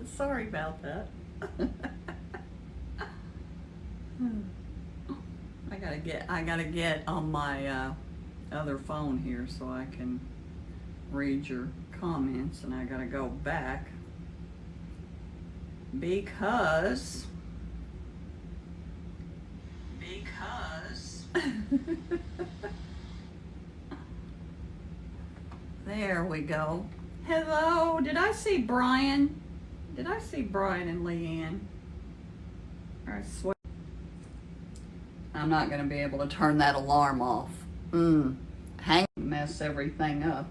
Sorry about that. I gotta get on my other phone here so I can read your comments, and I gotta go back because there we go. Hello, did I see Brian? Did I see Brian and Leanne? I swear I'm not going to be able to turn that alarm off. Mess everything up.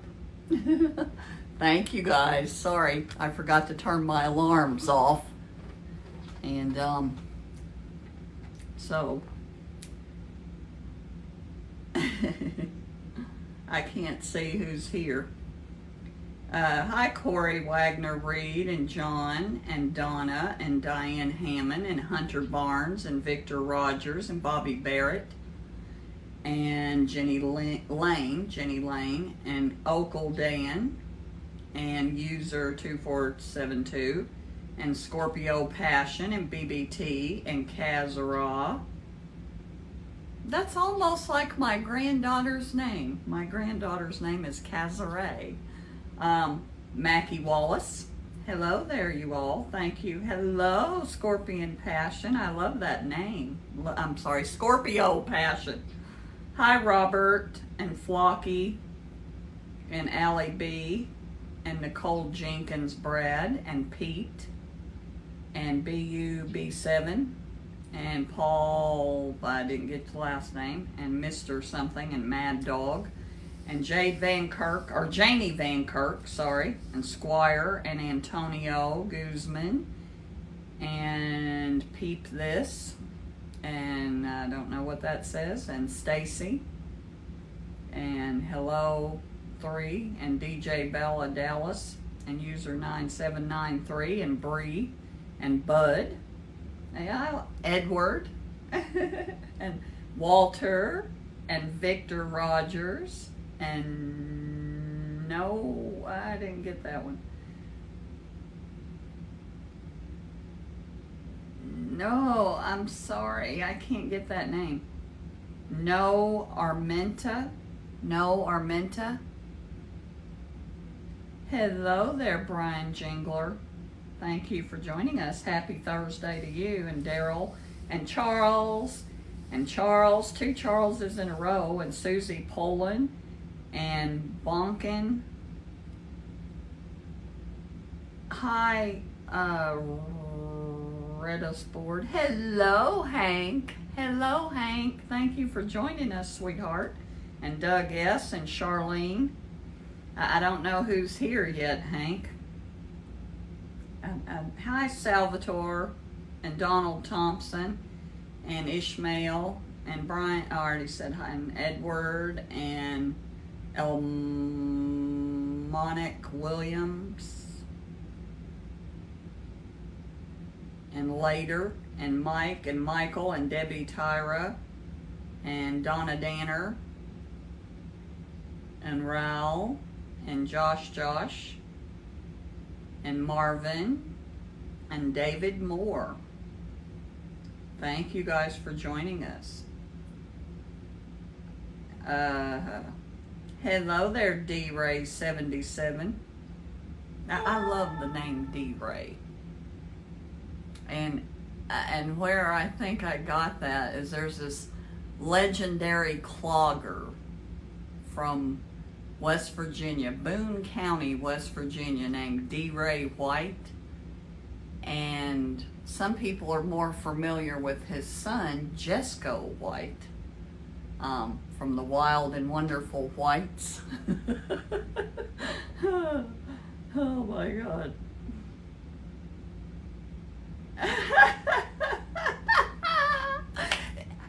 Thank you guys. Sorry, I forgot to turn my alarms off. And so I can't see who's here. Hi, Corey Wagner Reed and John and Donna and Diane Hammond and Hunter Barnes and Victor Rogers and Bobby Barrett and Jenny Lane and Oakle Dan and user 2472 and Scorpio Passion and BBT and Kazara. That's almost like my granddaughter's name. My granddaughter's name is Kazare. Mackie Wallace. Hello there, you all. Thank you. Hello, Scorpion Passion. I love that name. I'm sorry, Scorpio Passion. Hi, Robert and Flocky and Allie B and Nicole Jenkins Brad and Pete and BUB7 and Paul, I didn't get the last name, and Mr. Something and Mad Dog. And Jade Van Kirk, or Janie Van Kirk, sorry, and Squire, and Antonio Guzman, and Peep This, and I don't know what that says, and Stacy, and Hello 3, and DJ Bella Dallas, and user 9793, and Bree, and Bud, yeah, Edward, and Walter, and Victor Rogers, and no, I didn't get that one. No, I'm sorry, I can't get that name. No Armenta. Hello there, Brian Jingler. Thank you for joining us. Happy Thursday to you and Daryl and Charles. And Charles, 2 Charleses in a row, and Susie Poland and Bonkin. Hi, Redosport. Hello, Hank. Hello, Hank. Thank you for joining us, sweetheart. And Doug S. and Charlene. I don't know who's here yet, Hank. Hi, Salvatore and Donald Thompson and Ishmael and Brian. I already said hi. And Edward and Elmonic Williams and Later and Mike and Michael and Debbie Tyra and Donna Danner and Raul and Josh and Marvin and David Moore. Thank you guys for joining us. Hello there, D-Ray 77. Now, I love the name D-Ray. And where I think I got that is there's this legendary clogger from West Virginia, Boone County, West Virginia, named D-Ray White. And some people are more familiar with his son, Jesco White, from the Wild and Wonderful Whites. Oh my God.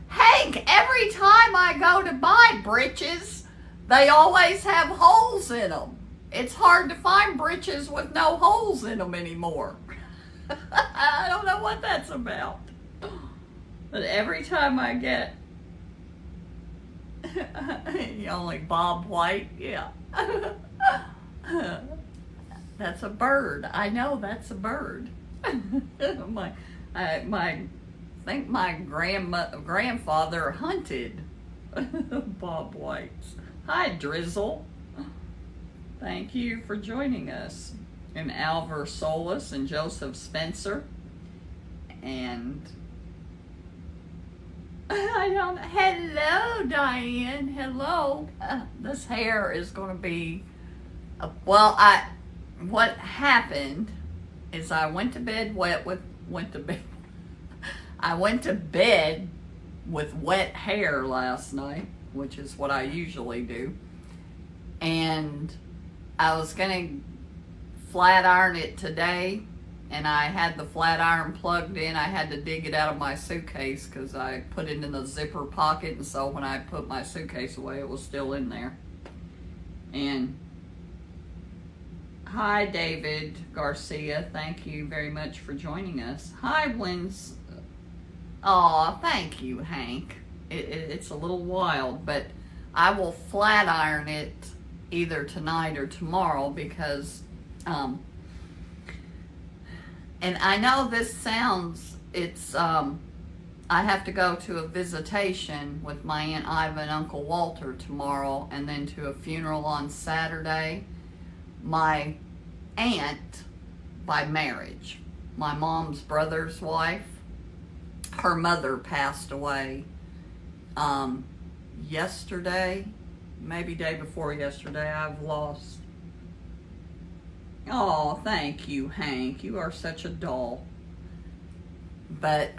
Hank, every time I go to buy britches, they always have holes in them. It's hard to find britches with no holes in them anymore. I don't know what that's about. But every time I get only Bob White, yeah. That's a bird. I know that's a bird. I think my grandfather hunted Bob Whites. Hi, Drizzle. Thank you for joining us. And Alvar Solis and Joseph Spencer. And hello, Diane. Hello. This hair is going to be, what happened is I went to bed I went to bed with wet hair last night, which is what I usually do. And I was going to flat iron it today, and I had the flat iron plugged in. I had to dig it out of my suitcase because I put it in the zipper pocket, and so when I put my suitcase away, it was still in there. And hi, David Garcia. Thank you very much for joining us. Hi, Wins. Oh, thank you, Hank. It's a little wild, but I will flat iron it either tonight or tomorrow because, and I know this sounds, I have to go to a visitation with my Aunt Iva and Uncle Walter tomorrow, and then to a funeral on Saturday. My aunt, by marriage, my mom's brother's wife, her mother passed away yesterday, maybe day before yesterday. I've lost. Oh, thank you, Hank. You are such a doll. But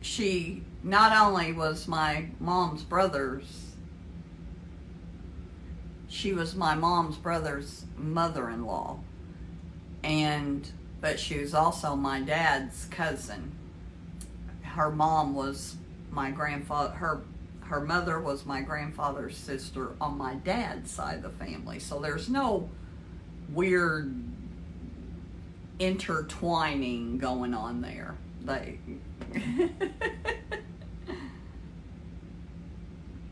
she not only was my mom's brother's, she was my mom's brother's mother-in-law, but she was also my dad's cousin. Her mom was my grandfather, her mother was my grandfather's sister on my dad's side of the family. So there's no weird intertwining going on there.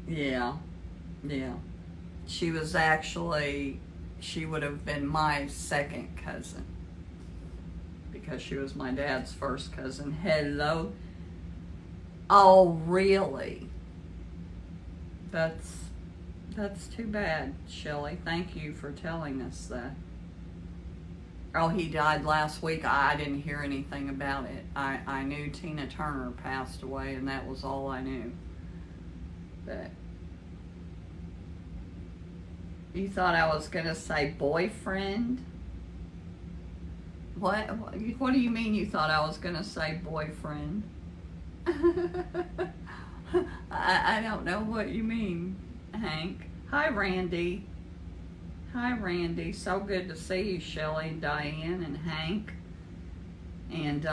Yeah. She would have been my second cousin because she was my dad's first cousin. Hello. Oh, really? That's too bad, Shelley. Thank you for telling us that. Oh, he died last week. I didn't hear anything about it. I knew Tina Turner passed away, and that was all I knew. But you thought I was going to say boyfriend? What do you mean you thought I was going to say boyfriend? I don't know what you mean, Hank. Hi, Randy. Hi, Randy. So good to see you, Shelley, Diane, and Hank. And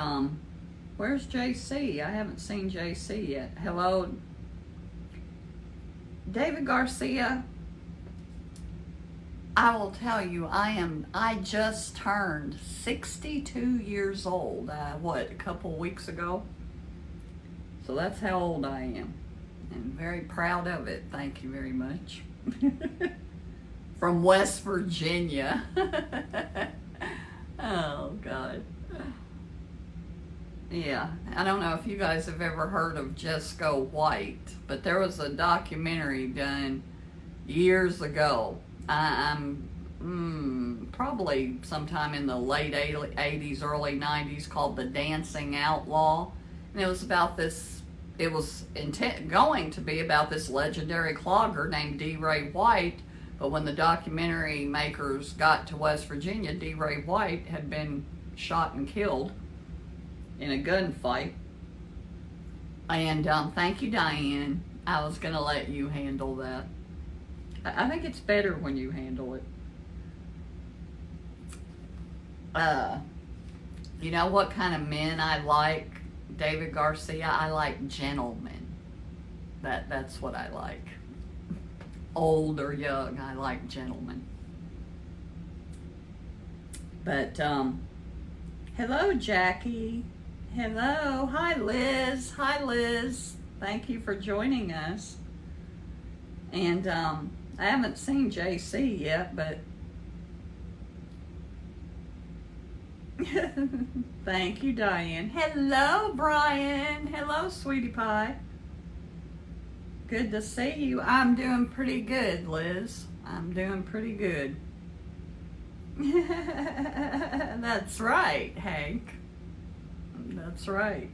where's JC? I haven't seen JC yet. Hello, David Garcia. I will tell you, I just turned 62 years old, a couple weeks ago? So that's how old I am. And very proud of it. Thank you very much. From West Virginia. Oh, God. Yeah, I don't know if you guys have ever heard of Jesco White, but there was a documentary done years ago. I'm probably sometime in the late 80s, early 90s, called The Dancing Outlaw. And it was about this, it was going to be about this legendary clogger named D. Ray White. But when the documentary makers got to West Virginia, D. Ray White had been shot and killed in a gunfight. And thank you, Diane. I was going to let you handle that. I think it's better when you handle it. You know what kind of men I like, David Garcia? I like gentlemen. That's what I like. old or young. I like gentlemen. But, hello, Jackie. Hello. Hi, Liz. Hi, Liz. Thank you for joining us. And, I haven't seen JC yet, but thank you, Diane. Hello, Brian. Hello, sweetie pie. Good to see you. I'm doing pretty good, Liz. I'm doing pretty good. That's right, Hank. That's right.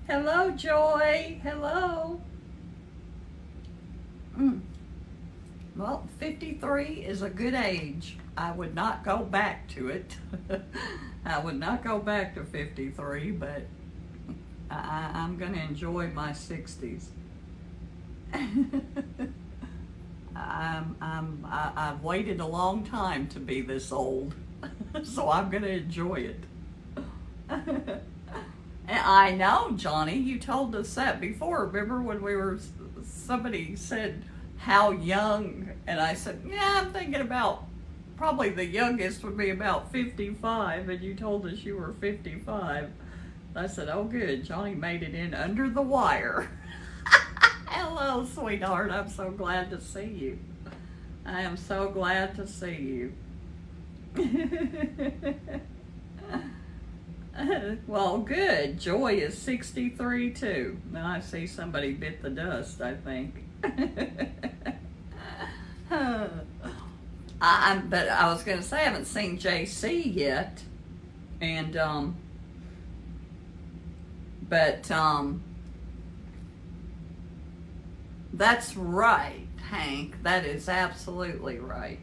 Hello, Joy. Hello. Well, 53 is a good age. I would not go back to it. I would not go back to 53, but I'm going to enjoy my 60s. I've waited a long time to be this old, so I'm going to enjoy it. And I know, Johnny, you told us that before. Remember when somebody said how young, and I said, yeah, I'm thinking about probably the youngest would be about 55, and you told us you were 55. I said, oh good, Johnny made it in under the wire. Hello, sweetheart, I'm so glad to see you. I am so glad to see you. Well, good. Joy is 63 too. Now I see somebody bit the dust, I think. But I was going to say I haven't seen JC yet, and that's right, Hank. That is absolutely right.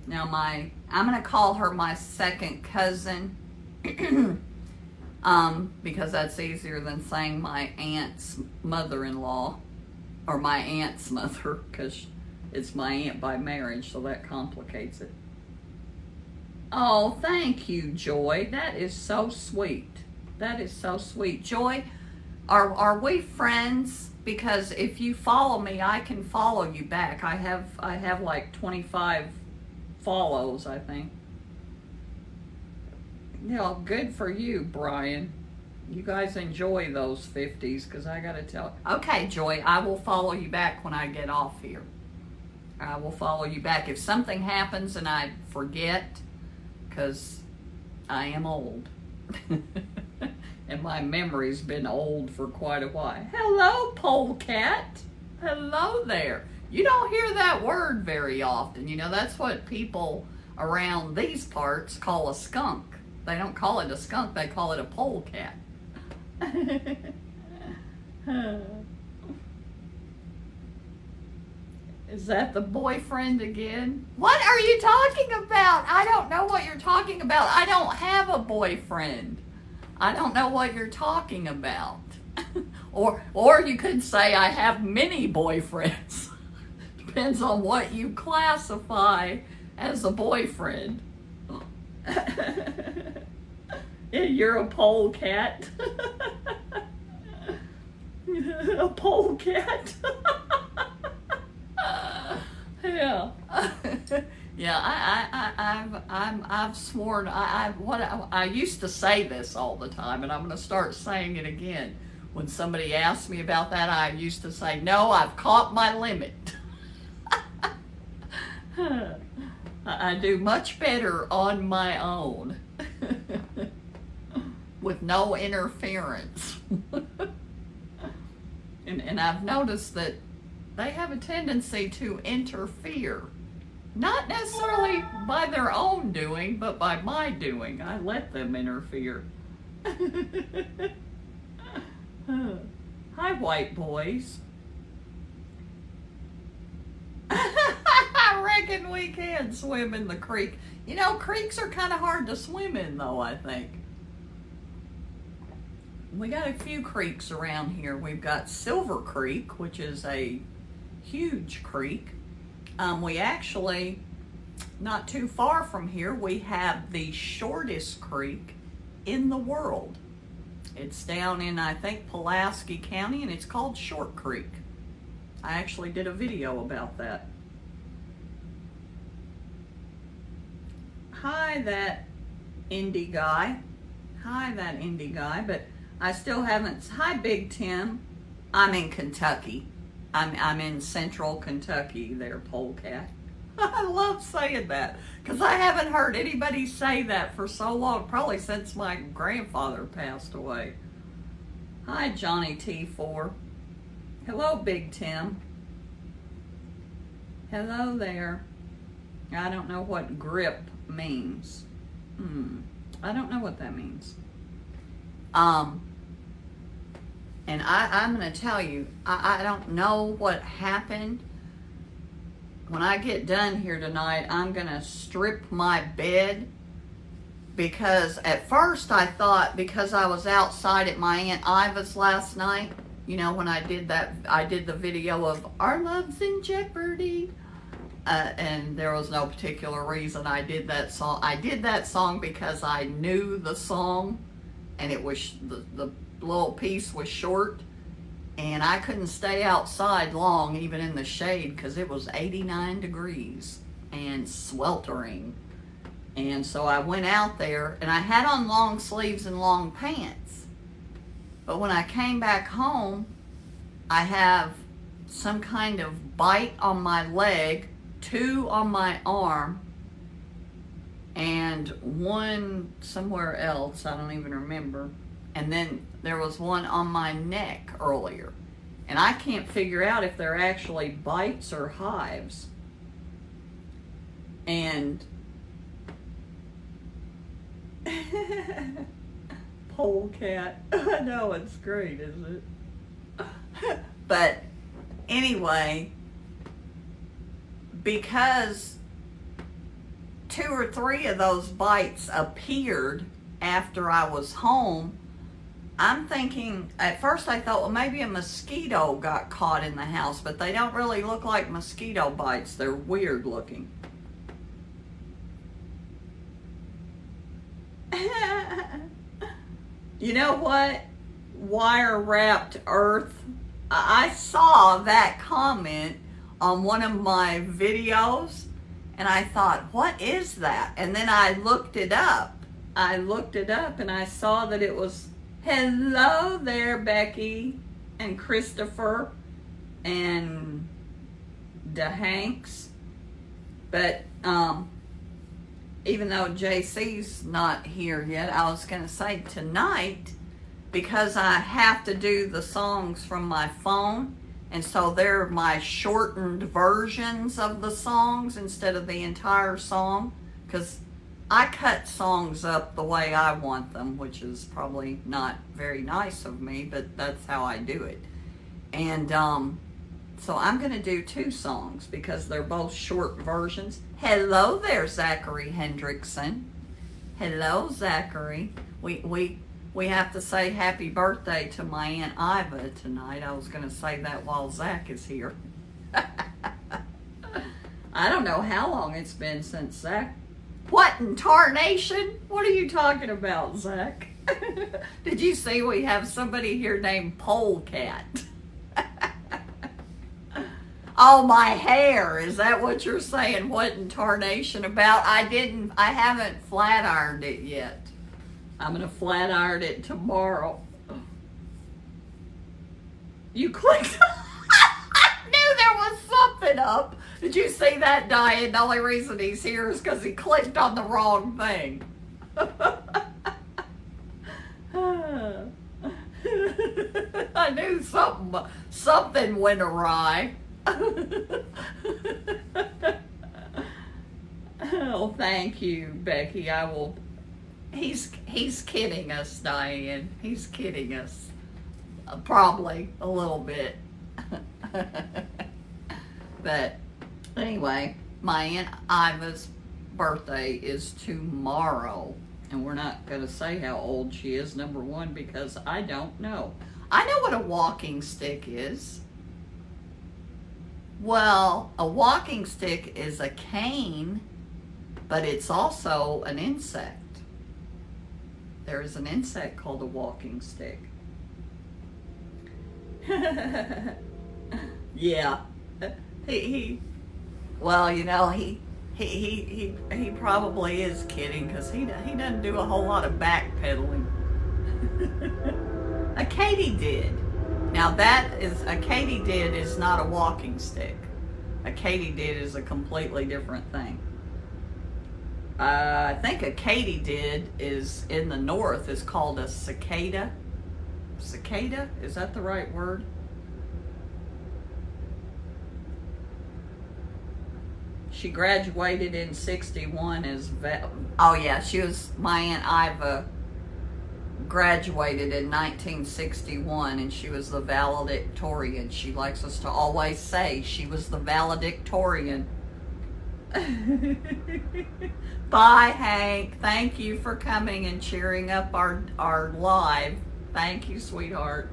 Now I'm going to call her my second cousin. Because that's easier than saying my aunt's mother-in-law, or my aunt's mother, because it's my aunt by marriage, so that complicates it. Oh, thank you, Joy. That is so sweet. That is so sweet. Joy, are we friends? Because if you follow me, I can follow you back. I have like 25 follows, I think. Yeah, good for you, Brian. You guys enjoy those 50s, because I got to tell. Okay, Joy, I will follow you back when I get off here. I will follow you back. If something happens and I forget, because I am old. And my memory's been old for quite a while. Hello, polecat. Hello there. You don't hear that word very often. You know, that's what people around these parts call a skunk. They don't call it a skunk, they call it a polecat. Is that the boyfriend again? What are you talking about? I don't know what you're talking about. I don't have a boyfriend. I don't know what you're talking about. Or you could say I have many boyfriends. Depends on what you classify as a boyfriend. You're a polecat. A polecat. Yeah. Yeah, I've sworn, I used to say this all the time, and I'm going to start saying it again. When somebody asks me about that, I used to say, no, I've caught my limit. I do much better on my own. With no interference. And I've noticed that they have a tendency to interfere. Not necessarily by their own doing, but by my doing. I let them interfere. Hi, white boys. I reckon we can swim in the creek. You know, creeks are kind of hard to swim in, though, I think. We got a few creeks around here. We've got Silver Creek, which is a huge creek. We actually, not too far from here, we have the shortest creek in the world. It's down in, I think, Pulaski County, and it's called Short Creek. I actually did a video about that. Hi, that indie guy. Hi, that indie guy. But I still haven't. Hi, Big Tim. I'm in Kentucky. I'm in central Kentucky there, Polecat. I love saying that because I haven't heard anybody say that for so long, probably since my grandfather passed away. Hi, Johnny T4. Hello, Big Tim. Hello there. I don't know what grip means. I don't know what that means. And I'm going to tell you, I don't know what happened. When I get done here tonight, I'm going to strip my bed because at first I thought because I was outside at my Aunt Iva's last night, you know, when I did the video of Our Love's in Jeopardy. And there was no particular reason I did that song. I did that song because I knew the song and it was, the little piece was short and I couldn't stay outside long, even in the shade, because it was 89 degrees and sweltering. And so I went out there and I had on long sleeves and long pants. But when I came back home, I have some kind of bite on my leg, 2 on my arm, and 1 somewhere else, I don't even remember. And then there was 1 on my neck earlier. And I can't figure out if they're actually bites or hives. And Polecat. I know, it's great, isn't it? But anyway, because 2 or 3 of those bites appeared after I was home, I'm thinking, at first I thought, well, maybe a mosquito got caught in the house, but they don't really look like mosquito bites. They're weird looking. You know what? Wire wrapped earth. I saw that comment on one of my videos and I thought, what is that? And then I looked it up. And I saw that it was, hello there, Becky and Christopher and DeHanks. But even though JC's not here yet, I was going to say tonight, because I have to do the songs from my phone, and so they're my shortened versions of the songs instead of the entire song, because I cut songs up the way I want them, which is probably not very nice of me, but that's how I do it. And so I'm going to do 2 songs because they're both short versions. Hello there, Zachary Hendrickson. Hello, Zachary. We have to say happy birthday to my Aunt Iva tonight. I was going to say that while Zach is here. I don't know how long it's been since Zach. What in tarnation? What are you talking about, Zach? Did you see we have somebody here named Polecat? Oh, my hair. Is that what you're saying? What in tarnation about? I haven't flat ironed it yet. I'm going to flat iron it tomorrow. You clicked. I knew there was something up. Did you see that, Diane? The only reason he's here is because he clicked on the wrong thing. I knew something went awry. Oh, thank you, Becky. I will. He's kidding us, Diane. He's kidding us. Probably a little bit. But anyway, my Aunt Iva's birthday is tomorrow. And we're not going to say how old she is, number one, because I don't know. I know what a walking stick is. Well, a walking stick is a cane, but it's also an insect. There is an insect called a walking stick. Yeah. He well, you know, he probably is kidding because he doesn't do a whole lot of backpedaling. A katydid. Now a katydid is not a walking stick. A katydid is a completely different thing. I think a katydid is in the north is called a cicada. Cicada? Is that the right word? She graduated in 61 as oh yeah, my Aunt Iva graduated in 1961 and she was the valedictorian. She likes us to always say she was the valedictorian. Bye, Hank. Thank you for coming and cheering up our live. Thank you, sweetheart.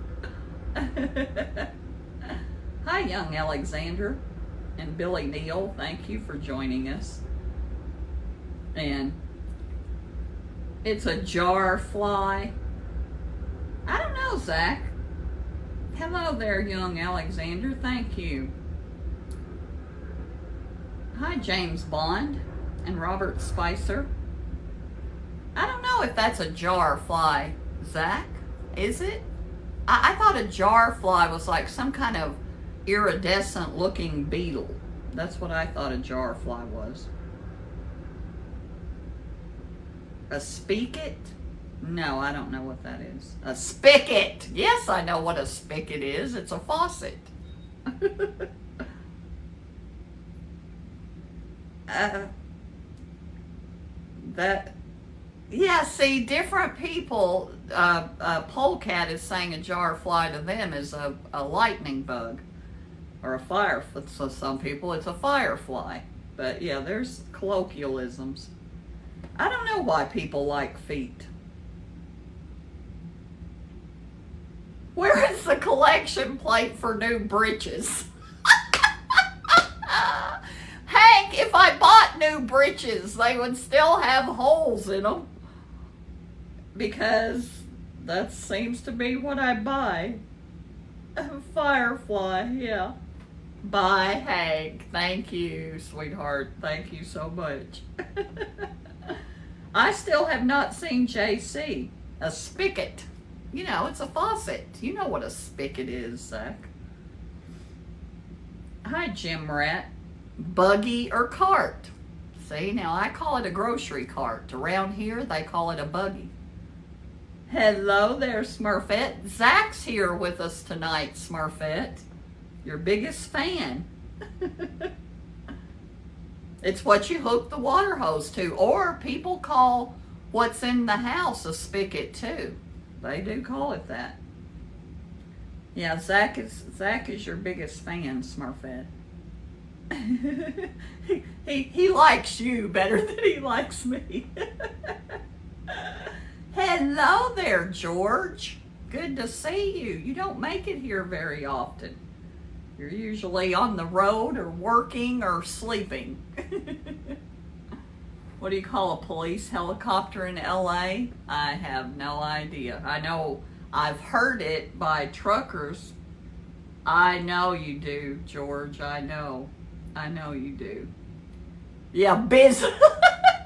Hi, young Alexander and Billy Neal. Thank you for joining us. And it's a jar fly. I don't know, Zach. Hello there, young Alexander. Thank you. Hi, James Bond and Robert Spicer. I don't know if that's a jar fly, Zach. Is it? I thought a jar fly was like some kind of iridescent looking beetle. That's what I thought a jar fly was. A spigot? No, I don't know what that is. A spigot! Yes, I know what a spigot is. It's a faucet. Yeah, see, different people, Polecat is saying a jar fly to them is a lightning bug. Or a fire, so some people it's a firefly. But yeah, there's colloquialisms. I don't know why people like feet. Where is the collection plate for new breeches? Hank, if I bought new breeches, they would still have holes in them. Because that seems to be what I buy. Firefly, yeah. Bye, Hank. Thank you, sweetheart. Thank you so much. I still have not seen JC. A spigot. You know, it's a faucet. You know what a spigot is, Zach. Hi, Jim Rat. Buggy or cart. See, now I call it a grocery cart. Around here, they call it a buggy. Hello there, Smurfette. Zach's here with us tonight, Smurfette. Your biggest fan. It's what you hook the water hose to. Or people call what's in the house a spigot too. They do call it that. Yeah, Zach is your biggest fan, Smurfette. he likes you better than he likes me. Hello there, George. Good to see you. You don't make it here very often. You're usually on the road or working or sleeping. What do you call a police helicopter in LA? I have no idea. I know I've heard it by truckers. I know you do, George. I know you do. Yeah, busy.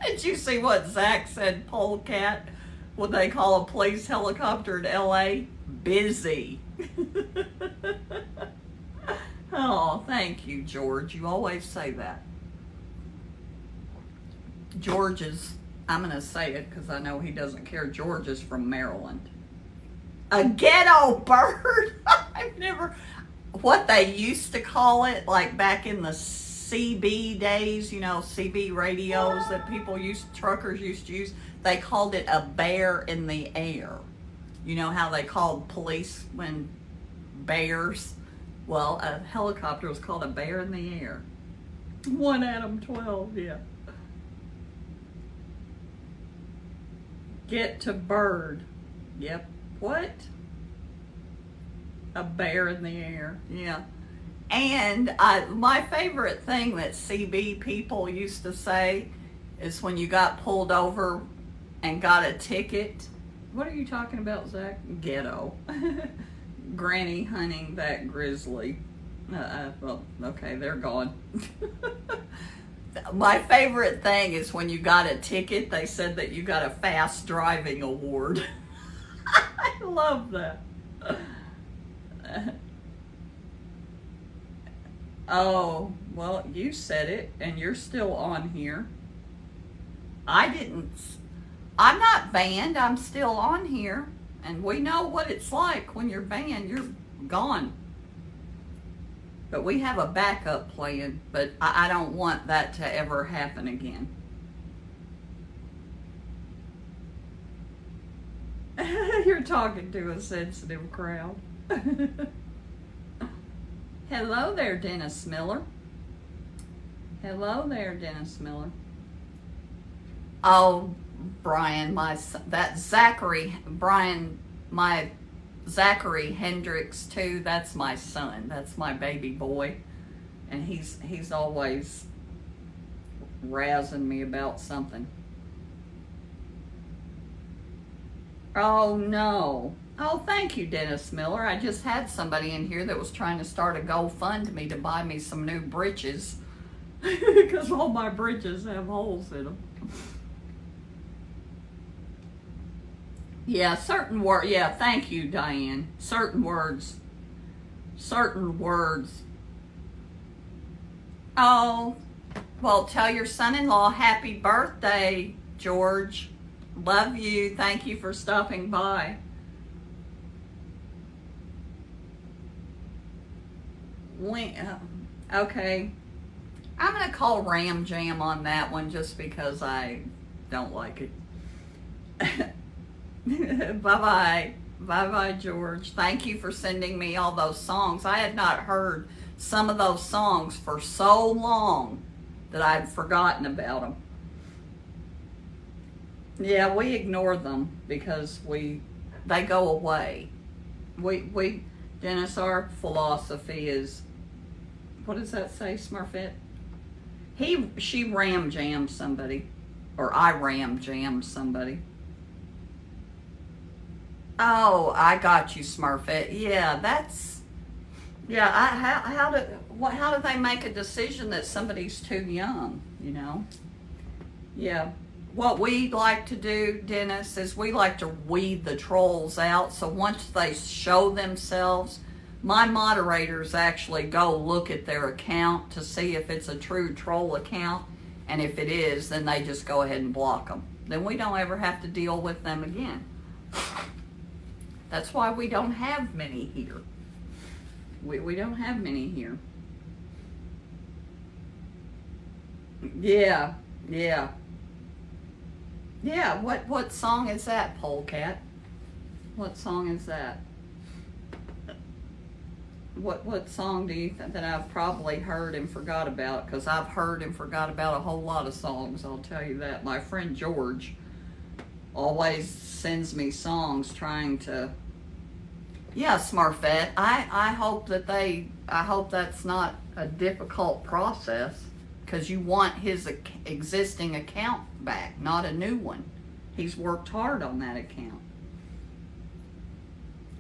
Did you see what Zach said, Polecat? What they call a police helicopter in LA? Busy. Oh, thank you, George. You always say that. George is, I'm going to say it because I know he doesn't care. George is from Maryland. A ghetto bird? I've never, what they used to call it, like back in the CB days, you know, CB radios that truckers used to use, they called it a bear in the air. You know how they called policemen bears? Well, a helicopter was called a bear in the air. 1 Adam 12, yeah. Get to bird. Yep. What? A bear in the air. Yeah. And my favorite thing that CB people used to say is when you got pulled over and got a ticket. What are you talking about, Zach? Ghetto. Granny hunting that grizzly. Well, okay, they're gone. My favorite thing is when you got a ticket, they said that you got a fast driving award. I love that. Oh, well, you said it, and you're still on here. I didn't. I'm not banned. I'm still on here. And we know what it's like when you're banned. You're gone. But we have a backup plan. But I don't want that to ever happen again. You're talking to a sensitive crowd. Hello there, Dennis Miller. Hello there, Dennis Miller. Oh, Brian, that Zachary, Brian, my Zachary Hendricks too. That's my son. That's my baby boy, and he's always razzing me about something. Oh no. Oh, thank you, Dennis Miller. I just had somebody in here that was trying to start a GoFundMe to buy me some new britches because all my britches have holes in them. Yeah, certain words. Yeah, thank you, Diane. Certain words. Certain words. Oh, well, tell your son-in-law happy birthday, George. Love you. Thank you for stopping by. Okay. I'm going to call Ram Jam on that one just because I don't like it. Bye-bye. Bye-bye, George. Thank you for sending me all those songs. I had not heard some of those songs for so long that I'd forgotten about them. Yeah, we ignore them because they go away. Dennis, our philosophy is, what does that say, Smurfette? She ram jammed somebody, or I ram jammed somebody. Oh, I got you, Smurfette. Yeah, how do they make a decision that somebody's too young, you know? Yeah. What we like to do, Dennis, is we like to weed the trolls out. So once they show themselves, my moderators actually go look at their account to see if it's a true troll account. And if it is, then they just go ahead and block them. Then we don't ever have to deal with them again. That's why we don't have many here. We don't have many here. Yeah. Yeah, what song is that, Polecat? What song is that? What song do you think that I've probably heard and forgot about? Because I've heard and forgot about a whole lot of songs, I'll tell you that. My friend George always sends me songs trying to... Yeah, Smurfette, I hope that's not a difficult process, because you want his existing account back, not a new one. He's worked hard on that account.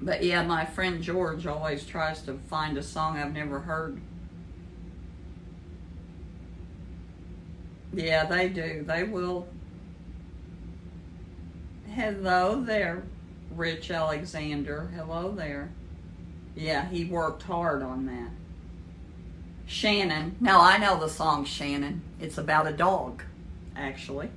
But yeah, my friend George always tries to find a song I've never heard. Yeah, they do. They will. Hello there, Rich Alexander. Hello there. Yeah, he worked hard on that. Shannon. No, I know the song Shannon. It's about a dog, actually.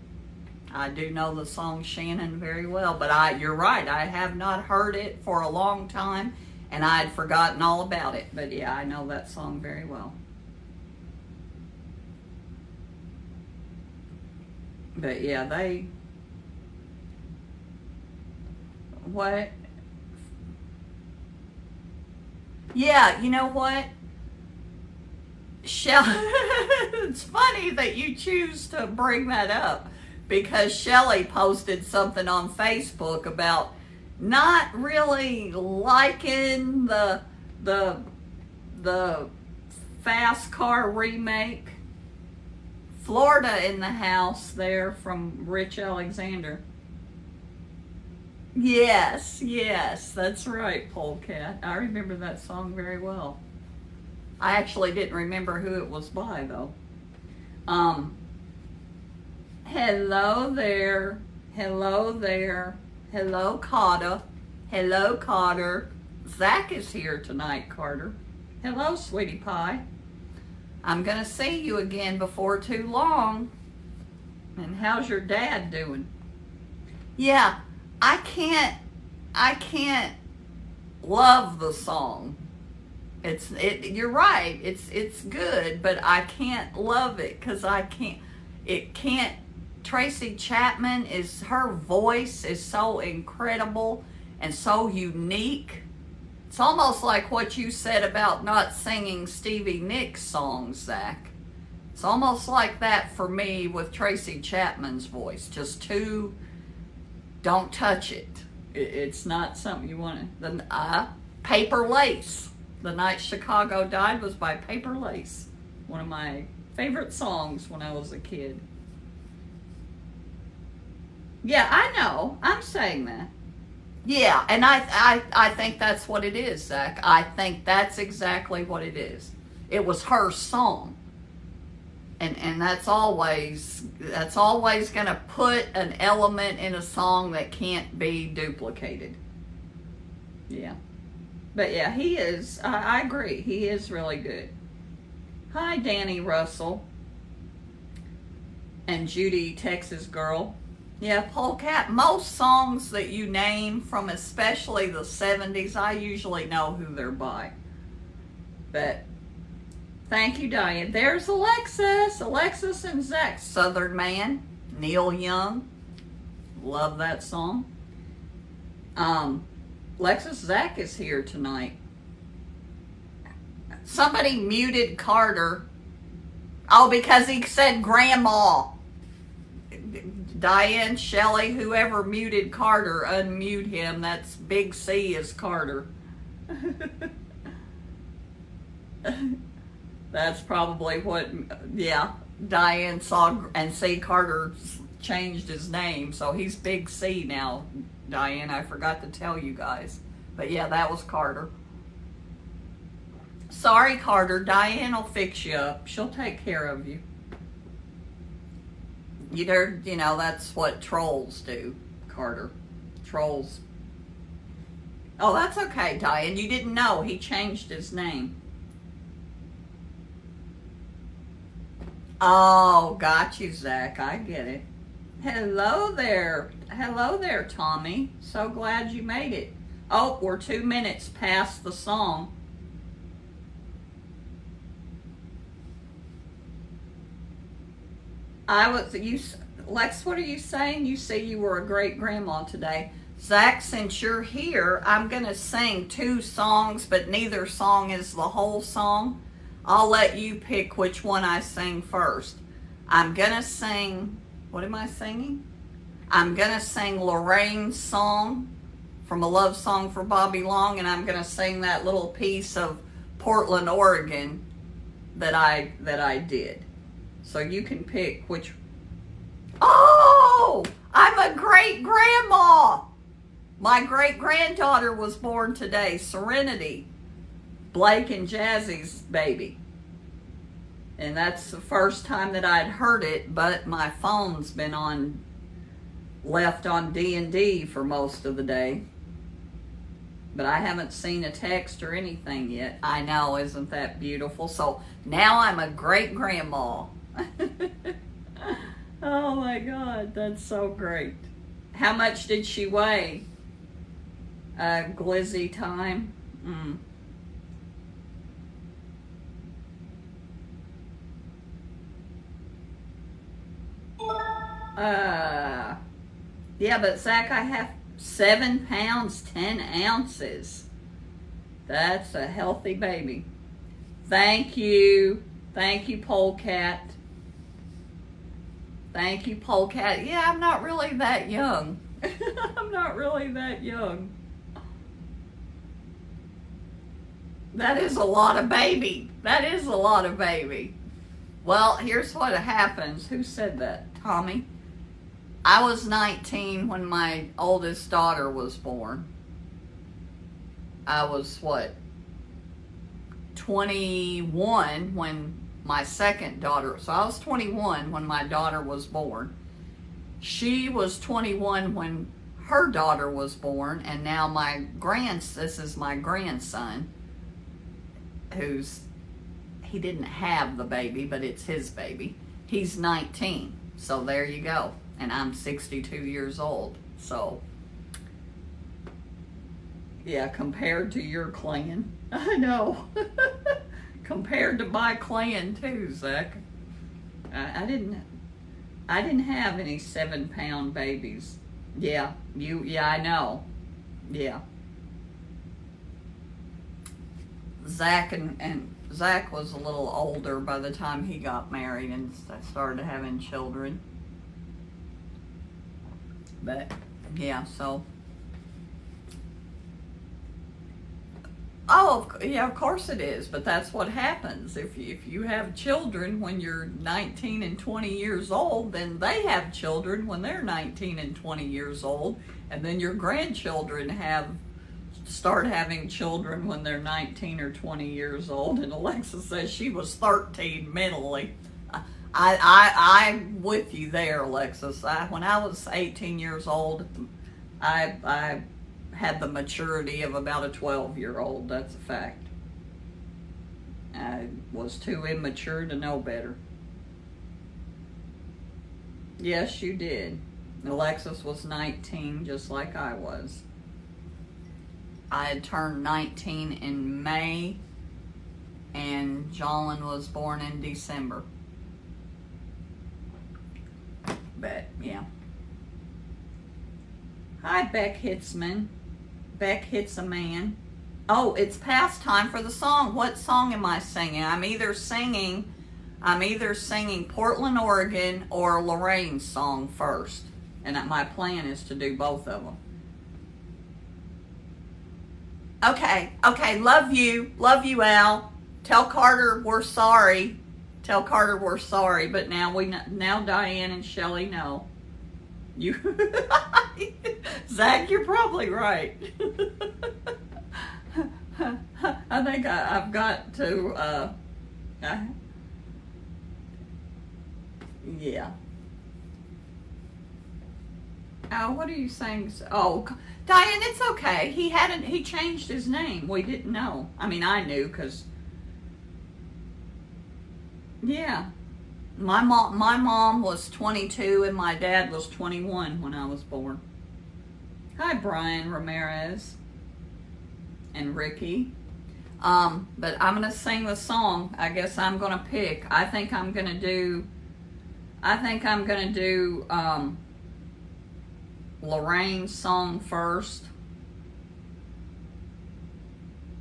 I do know the song Shannon very well, but you're right, I have not heard it for a long time, and I had forgotten all about it. But yeah, I know that song very well. But yeah, what? Yeah, you know what? It's funny that you choose to bring that up, because Shelly posted something on Facebook about not really liking the Fast Car remake. Florida in the house there from Rich Alexander. Yes, that's right, Polecat. I remember that song very well. I actually didn't remember who it was by, though. Um, Hello there. Hello there. Hello, Carter. Hello, Carter. Zach is here tonight, Carter. Hello, sweetie pie. I'm going to see you again before too long. And how's your dad doing? Yeah, I can't love the song. You're right. It's good, but I can't love it because it can't. Tracy Chapman her voice is so incredible and so unique. It's almost like what you said about not singing Stevie Nicks songs, Zach. It's almost like that for me with Tracy Chapman's voice. Just don't touch it. It's not something you want to. Paper Lace. The Night Chicago Died was by Paper Lace. One of my favorite songs when I was a kid. Yeah, I know. I'm saying that. Yeah, and I think that's what it is, Zach. I think that's exactly what it is. It was her song. And that's always going to put an element in a song that can't be duplicated. Yeah. But yeah, he is, I agree. He is really good. Hi, Danny Russell. And Judy, Texas Girl. Yeah, Polecat, most songs that you name from especially the 70s, I usually know who they're by. But thank you, Diane. There's Alexis. Alexis and Zach. Southern Man. Neil Young. Love that song. Alexis, Zach is here tonight. Somebody muted Carter. Oh, because he said grandma. Diane, Shelley, whoever muted Carter, unmute him. That's Big C is Carter. That's probably what, yeah, Diane saw and see Carter changed his name. So he's Big C now, Diane. I forgot to tell you guys. But yeah, that was Carter. Sorry, Carter. Diane will fix you up. She'll take care of you. You know, that's what trolls do, Carter. Trolls. Oh, that's okay, Diane. You didn't know. He changed his name. Oh, got you, Zach. I get it. Hello there. Hello there, Tommy. So glad you made it. Oh, we're 2 minutes past the song. Lex, what are you saying? You say you were a great grandma today. Zach, since you're here, I'm going to sing 2 songs, but neither song is the whole song. I'll let you pick which one I sing first. I'm going to sing, what am I singing? I'm going to sing Lorraine's song from A Love Song for Bobby Long, and I'm going to sing that little piece of Portland, Oregon that I did. So you can pick which. Oh, I'm a great grandma. My great granddaughter was born today, Serenity, Blake and Jazzy's baby. And that's the first time that I'd heard it, but my phone's been left on D&D for most of the day. But I haven't seen a text or anything yet. I know, isn't that beautiful? So now I'm a great grandma. Oh my God, that's so great. How much did she weigh? Glizzy time. Yeah, but Zach, I have 7 pounds, 10 ounces. That's a healthy baby. Thank you. Thank you, Polecat. Thank you, Polecat. Yeah, I'm not really that young. I'm not really that young. That is a lot of baby. That is a lot of baby. Well, here's what happens. Who said that? Tommy? I was 19 when my oldest daughter was born. I was what? 21 when my second daughter, so I was 21 when my daughter was born. She was 21 when her daughter was born, and now this is my grandson, he didn't have the baby, but it's his baby. He's 19, so there you go. And I'm 62 years old, so yeah, compared to your clan, I know. Compared to my clan too, Zach. I didn't have any 7-pound babies. Yeah, I know. Yeah. Zach and Zach was a little older by the time he got married and started having children. But yeah, so. Oh, yeah, of course it is, but that's what happens. If you have children when you're 19 and 20 years old, then they have children when they're 19 and 20 years old, and then your grandchildren start having children when they're 19 or 20 years old. And Alexa says she was 13 mentally. I'm with you there, Alexis. When I was 18 years old, I had the maturity of about a 12-year-old. That's a fact. I was too immature to know better. Yes, you did. Alexis was 19, just like I was. I had turned 19 in May, and Jolyn was born in December. But, yeah. Hi, Beck Hitzman. Beck hits a man. Oh, it's past time for the song. What song am I singing? I'm either singing Portland, Oregon or Lorraine's song first. And my plan is to do both of them. Okay, love you, Al. Tell Carter we're sorry. But now Diane and Shelley know. You, Zach, you're probably right. I think I've got to, yeah. Oh, what are you saying? Oh, Diane, it's okay. He changed his name. We didn't know. I mean, I knew because, yeah. My mom was 22 and my dad was 21 when I was born. Hi, Brian Ramirez and Ricky. But I'm gonna sing the song. I guess I'm gonna pick. I think I'm gonna do Lorraine's song first,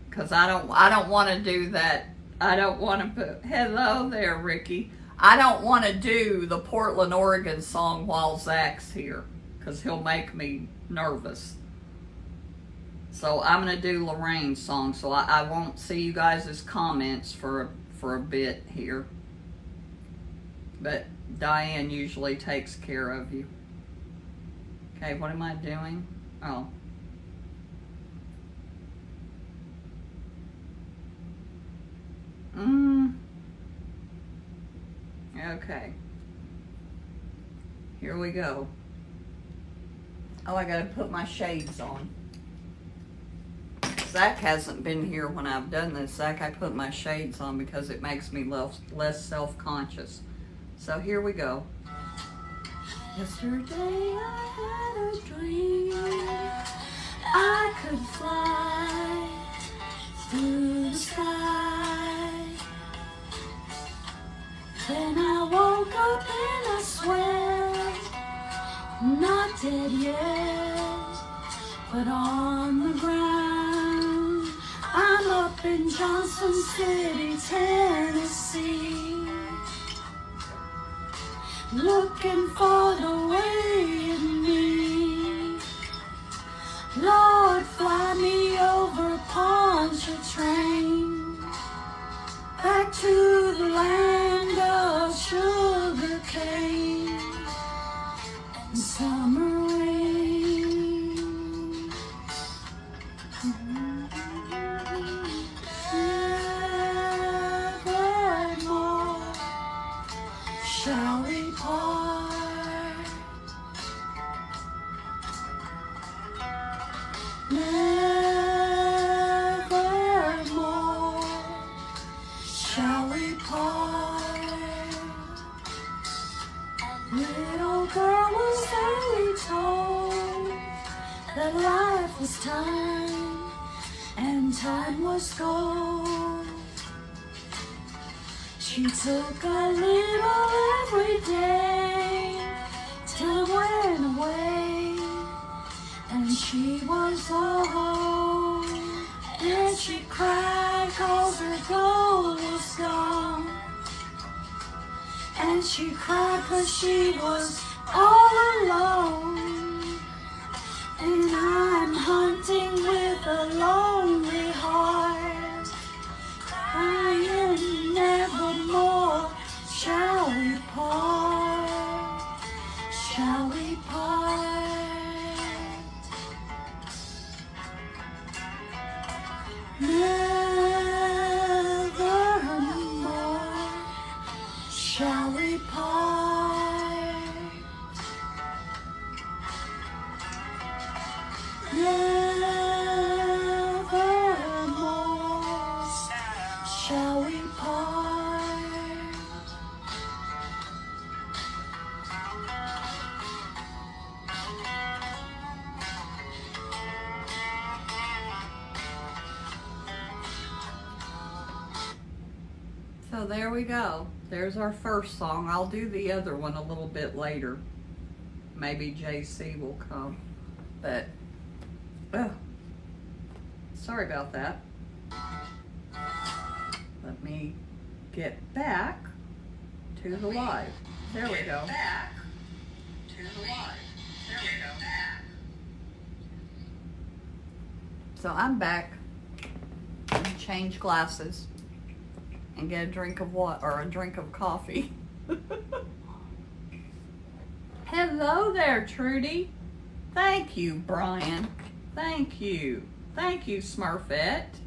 because I don't want to do that. I don't want to put hello there, Ricky. I don't want to do the Portland, Oregon song while Zach's here, because he'll make me nervous. So I'm going to do Lorraine's song, so I won't see you guys' comments for a bit here. But Diane usually takes care of you. Okay, what am I doing? Oh. Okay. Here we go. Oh, I gotta put my shades on. Zach hasn't been here when I've done this. Zach, I put my shades on because it makes me less self-conscious. So here we go. Yesterday I had a dream I could fly through the sky. Then I woke up and I swear I'm not dead yet, but on the ground. I'm up in Johnson City, Tennessee, looking for the way in me. Lord, fly me over Pontchartrain, back to the land of sugar cane and summer rain. Yeah. Nevermore shall we part. Little girl was early told that life was time and time was gold. She took a little every day till it went away, and she was old. And she cried 'cause her gold was gone, and she cried 'cause she was all alone. And I'm hunting with a lonely heart, crying nevermore shall we part, shall we part. Nevermore shall we part. Nevermore shall we part. So there we go. There's our first song. I'll do the other one a little bit later. Maybe JC will come. But, sorry about that. Let me get back to the live. There we go. Back to the live. There we go. So I'm back. Change glasses and get a drink of water or a drink of coffee. Hello there, Trudy. Thank you, Brian. Thank you. Thank you, Smurfette.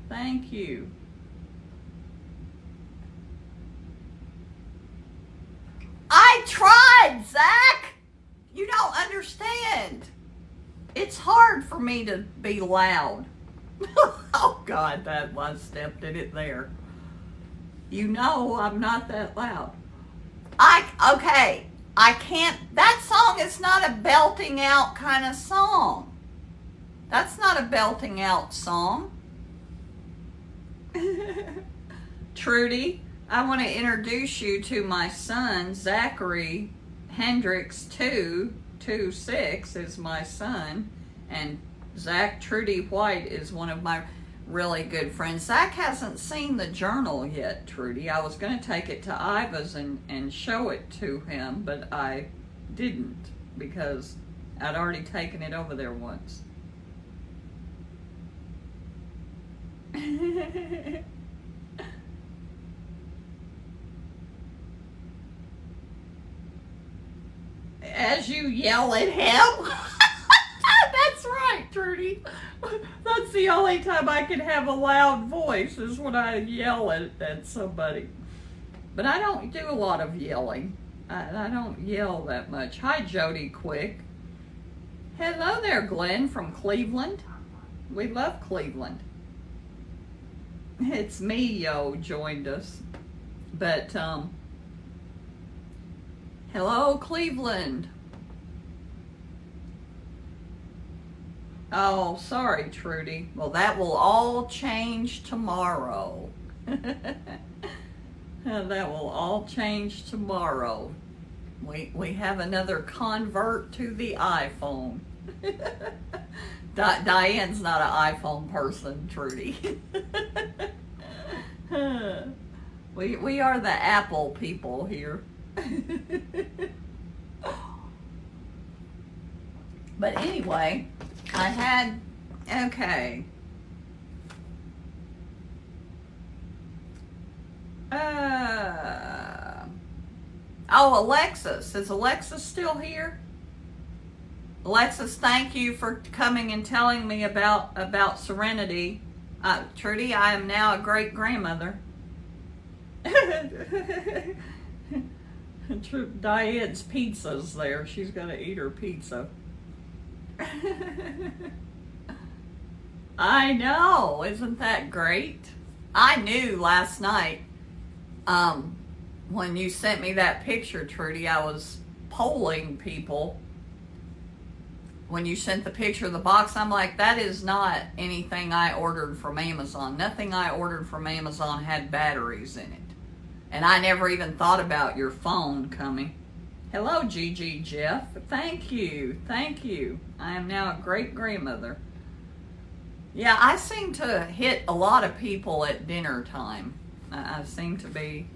Thank you. I tried, Zach. You don't understand. It's hard for me to be loud. Oh God, that one stepped in it there. You know I'm not that loud. Okay, I can't, that song is not a belting out kind of song. That's not a belting out song. Trudy, I want to introduce you to my son, Zachary Hendricks 226 is my son, and Zach Trudy White is one of my really good friends. Zach hasn't seen the journal yet, Trudy. I was going to take it to Iva's and show it to him, but I didn't because I'd already taken it over there once. As you yell at him? That's right, Trudy. That's the only time I can have a loud voice is when I yell at somebody. But I don't do a lot of yelling. I don't yell that much. Hi, Jody Quick. Hello there, Glenn from Cleveland. We love Cleveland. It's me, yo, joined us. But, hello, Cleveland. Oh, sorry, Trudy. Well, that will all change tomorrow. That will all change tomorrow. We have another convert to the iPhone. Diane's not an iPhone person, Trudy. We are the Apple people here. But anyway, I had, okay. Oh, Alexis. Is Alexis still here? Alexis, thank you for coming and telling me about Serenity. Trudy, I am now a great grandmother. Diane's pizza's there. She's got to eat her pizza. I know. Isn't that great? I knew last night, when you sent me that picture, Trudy, I was polling people. When you sent the picture of the box, I'm like, that is not anything I ordered from Amazon. Nothing I ordered from Amazon had batteries in it. And I never even thought about your phone coming. Hello, Gigi Jeff. Thank you. Thank you. I am now a great grandmother. Yeah, I seem to hit a lot of people at dinner time. I seem to be...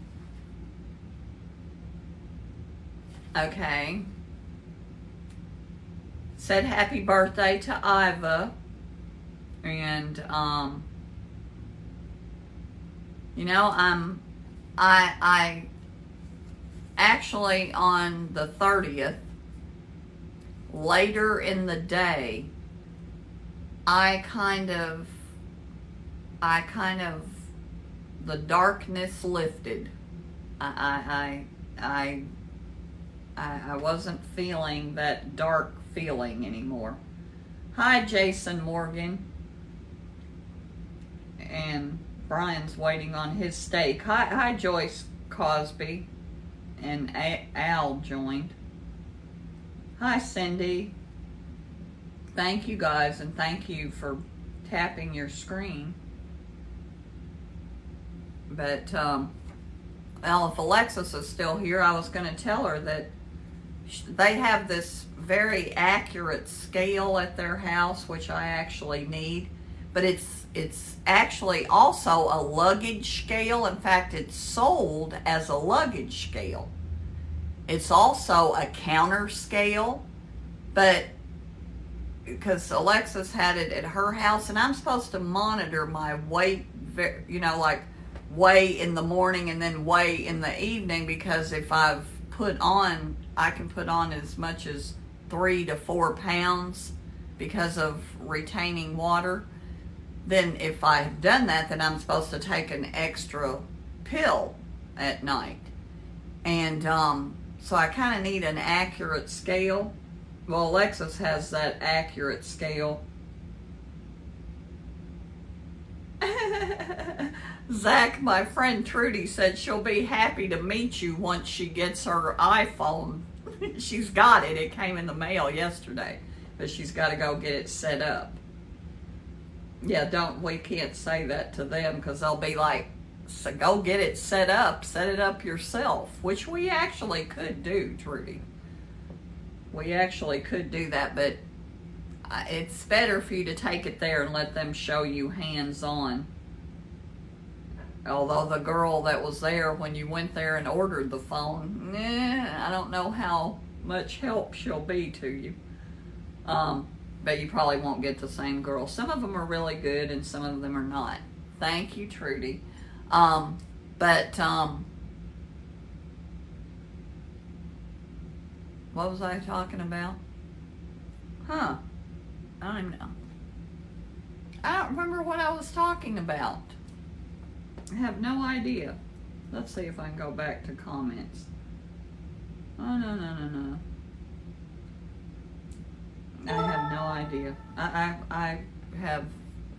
Okay. Said happy birthday to Iva. And, you know, I actually on the 30th, later in the day, I kind of, the darkness lifted. I wasn't feeling that dark feeling anymore. Hi, Jason Morgan. And Brian's waiting on his steak. Hi, Joyce Cosby. And Al joined. Hi, Cindy. Thank you guys, and thank you for tapping your screen. But, well, if Alexis is still here, I was going to tell her that they have this very accurate scale at their house, which I actually need. But it's actually also a luggage scale. In fact, it's sold as a luggage scale. It's also a counter scale, but because Alexis had it at her house, and I'm supposed to monitor my weight, you know, like weigh in the morning and then weigh in the evening, because if I've put on, I can put on as much as 3 to 4 pounds because of retaining water. Then if I've done that, then I'm supposed to take an extra pill at night. And so I kind of need an accurate scale. Well, Alexis has that accurate scale. Zach, my friend Trudy, said she'll be happy to meet you once she gets her iPhone. She's got it. It came in the mail yesterday, but she's got to go get it set up. Yeah, we can't say that to them, because they'll be like, so go get it set it up yourself, which we actually could do, Trudy. We actually could do that, but it's better for you to take it there and let them show you hands-on. Although the girl that was there when you went there and ordered the phone, I don't know how much help she'll be to you. But you probably won't get the same girl. Some of them are really good and some of them are not. Thank you, Trudy. What was I talking about? I don't know. I don't remember what I was talking about. I have no idea. Let's see if I can go back to comments. Oh, no. I have no idea. I have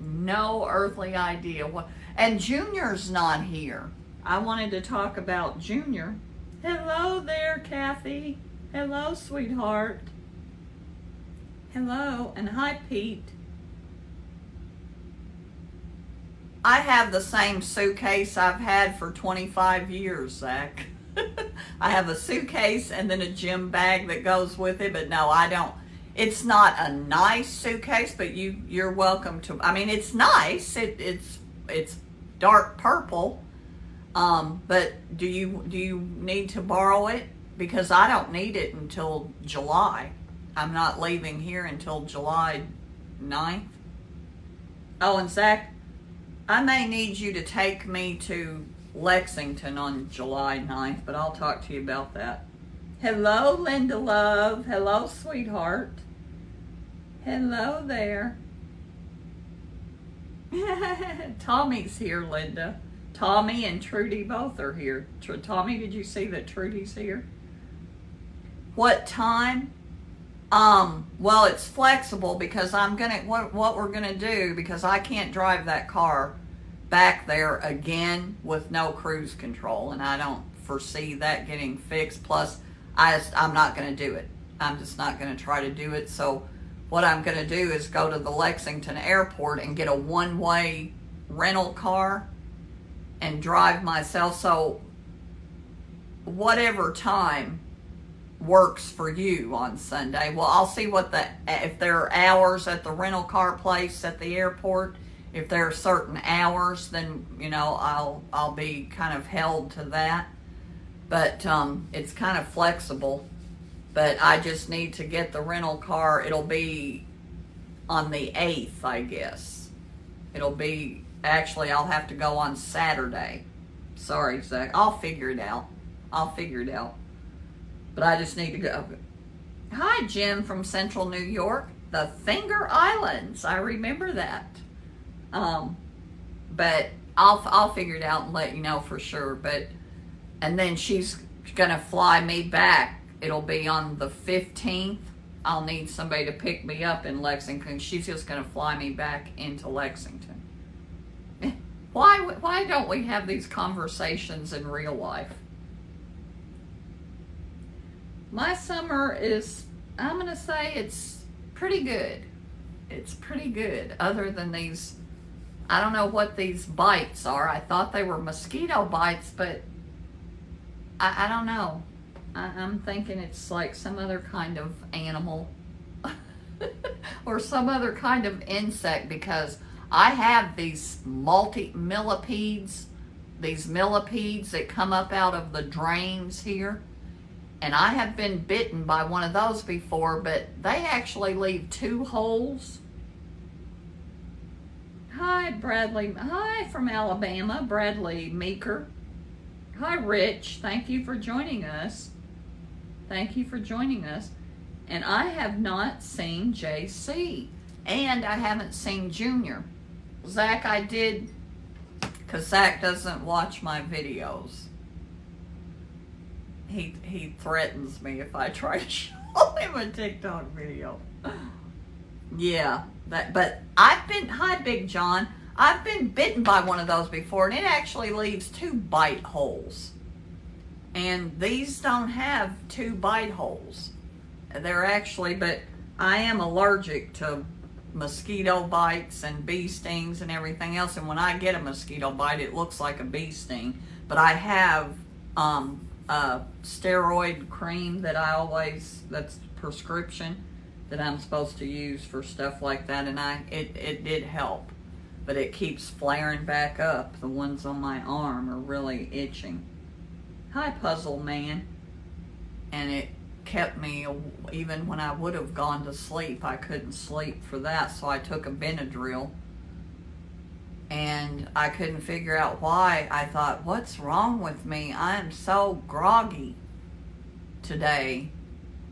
no earthly idea what. And Junior's not here. I wanted to talk about Junior. Hello there, Kathy. Hello, sweetheart. Hello, and hi, Pete. I have the same suitcase I've had for 25 years, Zach. I have a suitcase and then a gym bag that goes with it, but no, I don't. It's not a nice suitcase, but you're welcome to. I mean, it's nice. It's dark purple. But do you need to borrow it? Because I don't need it until July. I'm not leaving here until July 9th. Oh, and Zach, I may need you to take me to Lexington on July 9th, but I'll talk to you about that. Hello, Linda Love. Hello, sweetheart. Hello there. Tommy's here, Linda. Tommy and Trudy both are here. Tommy, did you see that Trudy's here? What time? Well, it's flexible because what we're gonna do, because I can't drive that car back there again with no cruise control, and I don't foresee that getting fixed. Plus, I'm not gonna do it. I'm just not gonna try to do it. So what I'm gonna do is go to the Lexington airport and get a one-way rental car and drive myself. So whatever time works for you on Sunday. Well, I'll see if there are hours at the rental car place at the airport. If there are certain hours, then I'll be kind of held to that. But it's kind of flexible. But I just need to get the rental car. It'll be on the 8th, I guess. I'll have to go on Saturday. Sorry, Zach. I'll figure it out. But I just need to go. Hi, Jim from Central New York. The Finger Islands. I remember that. But I'll figure it out and let you know for sure. And then she's gonna fly me back. It'll be on the 15th. I'll need somebody to pick me up in Lexington. She's just gonna fly me back into Lexington. Why don't we have these conversations in real life? My summer is, I'm going to say it's pretty good. It's pretty good, other than these, I don't know what these bites are. I thought they were mosquito bites, but I don't know. I'm thinking it's like some other kind of animal or some other kind of insect, because I have these millipedes that come up out of the drains here. And I have been bitten by one of those before, but they actually leave 2 holes. Hi, Bradley. Hi from Alabama, Bradley Meeker. Hi, Rich. Thank you for joining us. And I have not seen JC. And I haven't seen Junior. Zach, I did, because Zach doesn't watch my videos. He threatens me if I try to show him a TikTok video. Yeah, but hi, Big John. I've been bitten by one of those before, and it actually leaves 2 bite holes. And these don't have 2 bite holes. They're actually, but I am allergic to mosquito bites and bee stings and everything else. And when I get a mosquito bite, it looks like a bee sting. But I have a steroid cream that's prescription, that I'm supposed to use for stuff like that, and it did help, but it keeps flaring back up. The ones on my arm are really itching. Hi, Puzzle Man. And it kept me, even when I would have gone to sleep, I couldn't sleep for that, so I took a Benadryl. And I couldn't figure out why. I thought, what's wrong with me? I am so groggy today.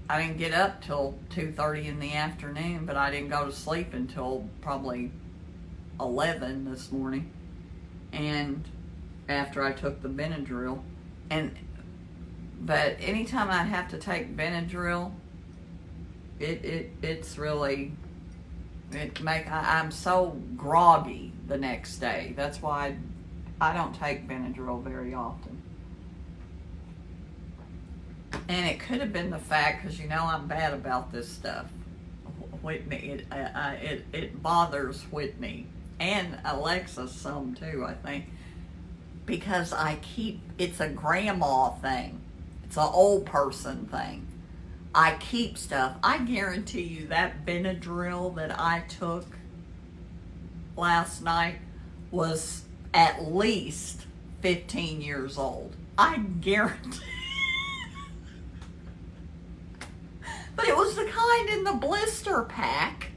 I didn't get up till 2:30 in the afternoon, but I didn't go to sleep until probably 11 this morning. And after I took the Benadryl. But anytime I have to take Benadryl, it's really, I'm so groggy the next day. That's why I don't take Benadryl very often. And it could have been the fact, because I'm bad about this stuff. Whitney, it bothers Whitney and Alexa some too, I think, because it's a grandma thing. It's an old person thing. I keep stuff. I guarantee you that Benadryl that I took last night was at least 15 years old. I guarantee. But it was the kind in the blister pack.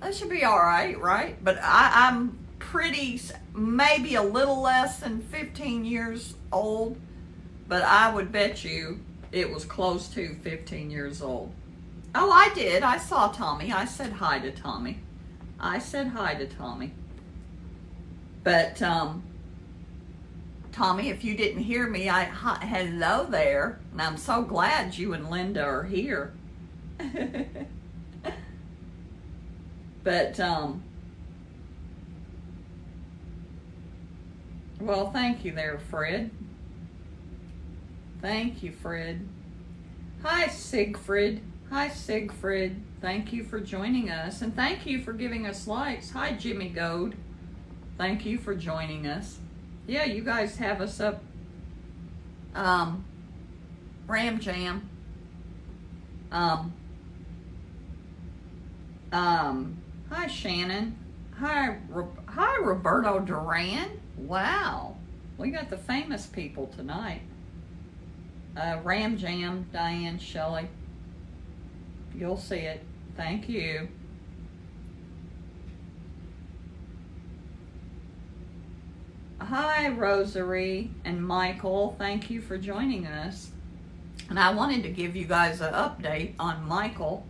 That should be all right, right? But I'm pretty, maybe a little less than 15 years old, but I would bet you it was close to 15 years old. Oh, I did. I saw Tommy. I said hi to Tommy. But, Tommy, if you didn't hear me, hello there. And I'm so glad you and Linda are here. But, well, thank you there, Fred. Thank you, Fred. Hi, Siegfried. Hi, Siegfried. Thank you for joining us, and thank you for giving us likes. Hi, Jimmy Goad. Thank you for joining us. Yeah, you guys have us up. Ram Jam. Hi, Shannon. Hi, Roberto Duran. Wow, we got the famous people tonight. Ram Jam, Diane, Shelley. You'll see it. Thank you. Hi, Rosary and Michael. Thank you for joining us. And I wanted to give you guys an update on Michael.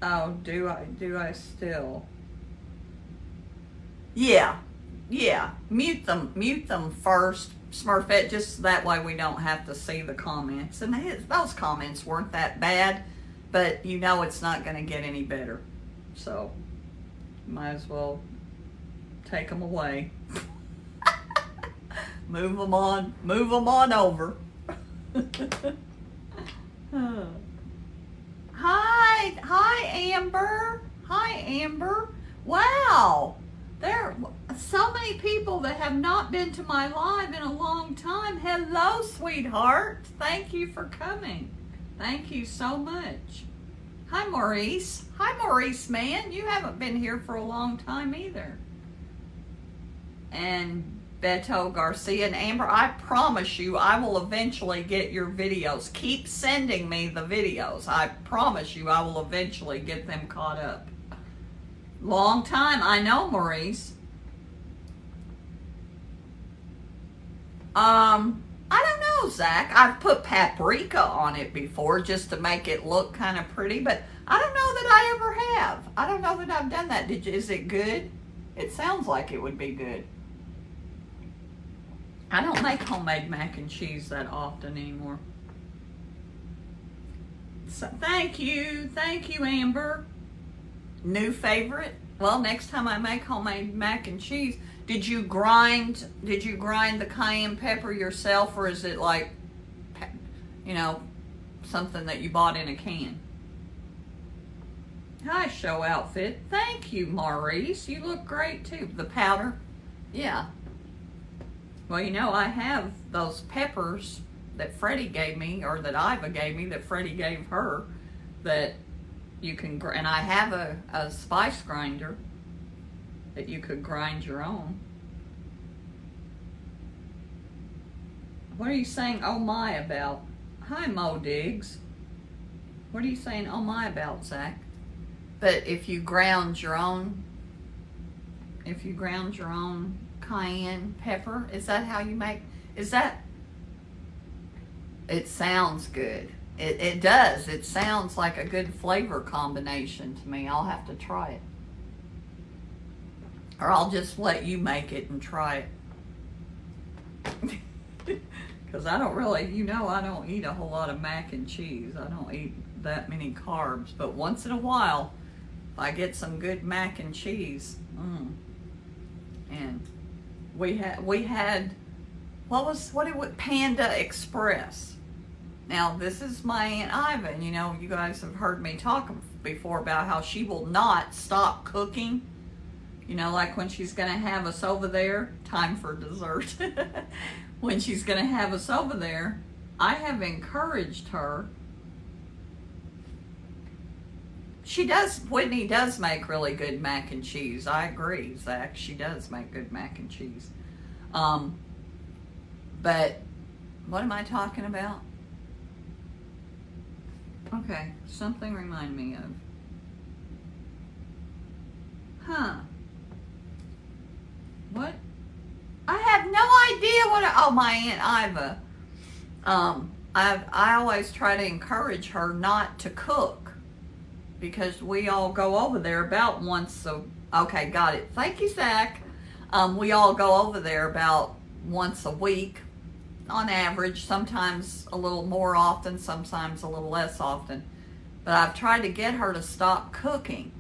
Oh, do I still? Yeah. Mute them first, Smurfette, just that way we don't have to see the comments. And those comments weren't that bad, but you know it's not going to get any better. So, might as well take them away. Move them on over. Hi, Amber. Hi, Amber. Wow. There are so many people that have not been to my live in a long time. Hello, sweetheart. Thank you for coming. Thank you so much. Hi, Maurice. Hi, Maurice, man. You haven't been here for a long time either. And Beto Garcia and Amber, I promise you I will eventually get your videos. Keep sending me the videos. I promise you I will eventually get them caught up. Long time, I know, Maurice. I don't know, Zach. I've put paprika on it before just to make it look kind of pretty, but I don't know that I ever have. I don't know that I've done that. Is it good? It sounds like it would be good. I don't make homemade mac and cheese that often anymore. So, thank you, Amber. New favorite? Well, next time I make homemade mac and cheese, did you grind the cayenne pepper yourself, or is it like, something that you bought in a can? Hi, Show Outfit. Thank you, Maurice. You look great too. The powder? Yeah. Well, I have those peppers that Freddie gave me, or that Iva gave me, that Freddie gave her, that you can, and I have a spice grinder that you could grind your own. What are you saying oh my about? Hi, Mo Diggs. What are you saying oh my about, Zach? But if you ground your own cayenne pepper, is that how you make, it sounds good. It does. It sounds like a good flavor combination to me. I'll have to try it. Or I'll just let you make it and try it. Because I don't really, I don't eat a whole lot of mac and cheese. I don't eat that many carbs. But once in a while, if I get some good mac and cheese, and we had Panda Express. Now, this is my Aunt Iva. You guys have heard me talk before about how she will not stop cooking. Like when she's going to have us over there, time for dessert. When she's going to have us over there, I have encouraged her. Whitney does make really good mac and cheese. I agree, Zach. She does make good mac and cheese. But what am I talking about? Okay, something remind me of. What? I have no idea what. My Aunt Iva. I always try to encourage her not to cook, because we all go over there about once a. Okay, got it. Thank you, Zach. We all go over there about once a week, on average, sometimes a little more often, sometimes a little less often. But I've tried to get her to stop cooking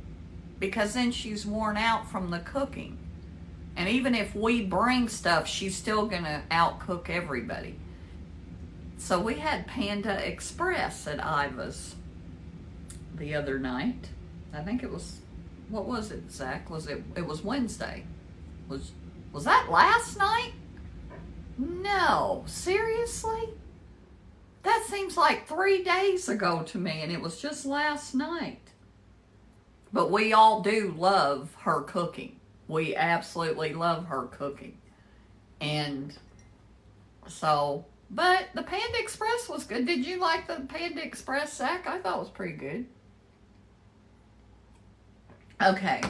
because then she's worn out from the cooking. And even if we bring stuff, she's still going to outcook everybody. So we had Panda Express at Iva's the other night. I think it was, what was it, Zach? It was Wednesday. Was that last night? No, seriously? That seems like 3 days ago to me, and it was just last night. But we all do love her cooking. We absolutely love her cooking. And so, but the Panda Express was good. Did you like the Panda Express, Zach? I thought it was pretty good. Okay.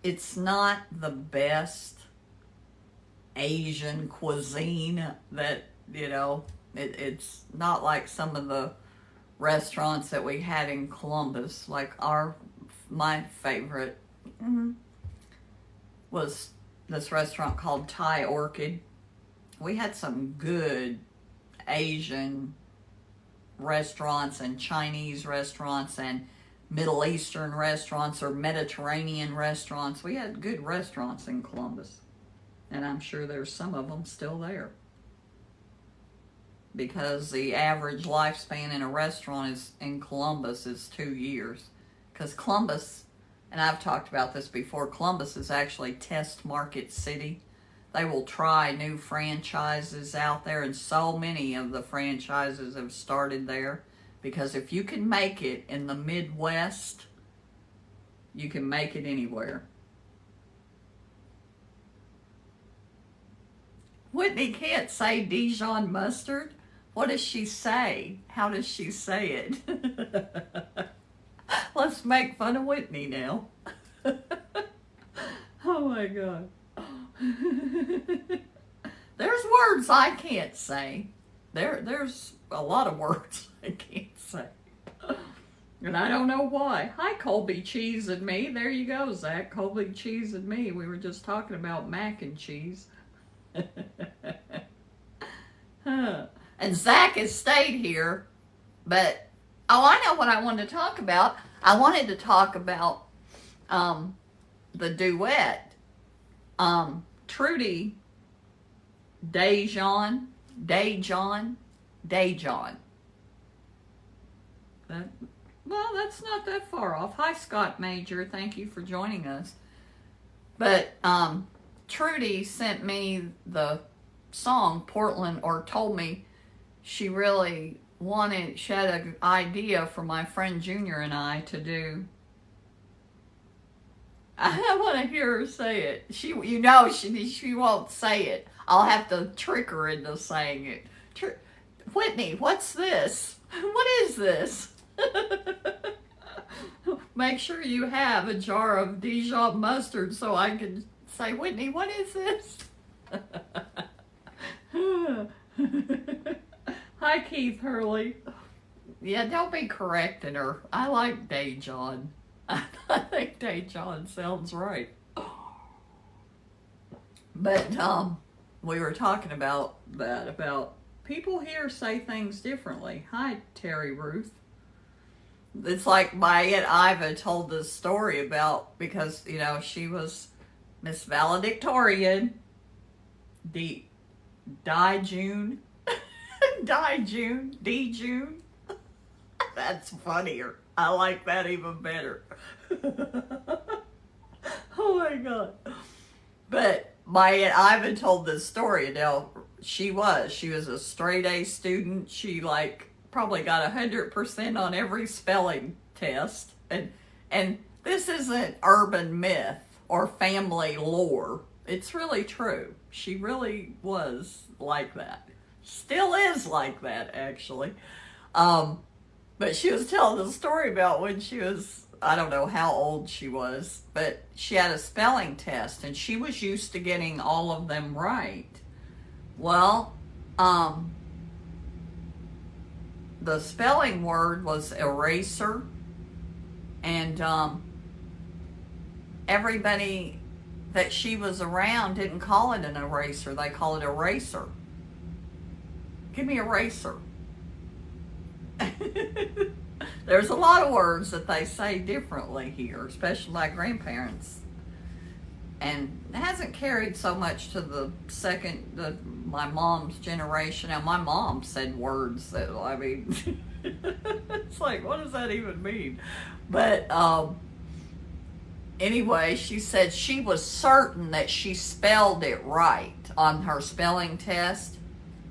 It's not the best Asian cuisine that, it's not like some of the restaurants that we had in Columbus. Like my favorite was this restaurant called Thai Orchid. We had some good Asian restaurants and Chinese restaurants and Middle Eastern restaurants or Mediterranean restaurants. We had good restaurants in Columbus. And I'm sure there's some of them still there. Because the average lifespan in a restaurant in Columbus is 2 years. Because Columbus, and I've talked about this before, Columbus is actually test market city. They will try new franchises out there, and so many of the franchises have started there. Because if you can make it in the Midwest, you can make it anywhere. Whitney can't say Dijon mustard. What does she say? How does she say it? Let's make fun of Whitney now. Oh my God. There's words I can't say. There's a lot of words I can't say. And I don't know why. Hi, Colby Cheese and me. There you go, Zach. Colby Cheese and me. We were just talking about mac and cheese. And Zach has stayed here, but I know what I wanted to talk about. I wanted to talk about the duet. Trudy Dejon. Well, that's not that far off. Hi, Scott Major. Thank you for joining us. But Trudy sent me the song Portland, or told me she had an idea for my friend Junior and I to do. I want to hear her say it. She won't say it. I'll have to trick her into saying it. Whitney, what's this? What is this? Make sure you have a jar of Dijon mustard so I can say, Whitney, what is this? Hi, Keith Hurley. Yeah, don't be correcting her. I like Dijon. I think Dijon sounds right. But we were talking about that, about people here say things differently. Hi, Terry Ruth. It's like my Aunt Iva told this story about, because, she was Miss Valedictorian. D June. That's funnier. I like that even better. Oh my God. But my Aunt Iva told this story. Now, she was a straight A student. She probably got 100% on every spelling test. And this isn't urban myth or family lore. It's really true. She really was like that. Still is like that, actually. But she was telling the story about when she was, I don't know how old she was, but she had a spelling test and she was used to getting all of them right. Well, the spelling word was eraser, and everybody that she was around didn't call it an eraser. They call it eraser. Give me eraser. There's a lot of words that they say differently here, especially my grandparents. And it hasn't carried so much to my mom's generation. Now, my mom said words that, I mean, it's like, what does that even mean? But anyway, she said she was certain that she spelled it right on her spelling test,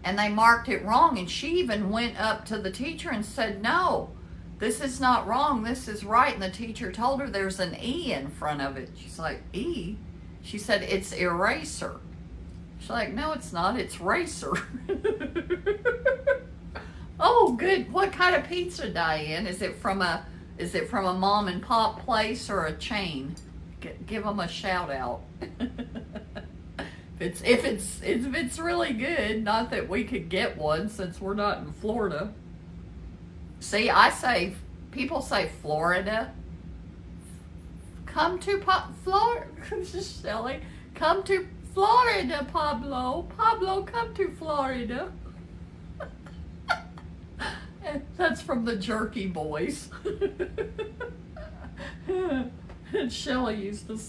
and they marked it wrong. And she even went up to the teacher and said, no, this is not wrong, this is right. And the teacher told her there's an E in front of it. She's like, E? She said, it's eraser. She's like, no, it's not, it's racer. Oh, good. What kind of pizza, Diane? Is it from a mom and pop place or a chain? Give them a shout out. If it's really good, not that we could get one since we're not in Florida. See, people say Florida. Come to Florida, Shelly. Come to Florida, Pablo. Pablo, come to Florida. That's from the Jerky Boys. And Shelly used to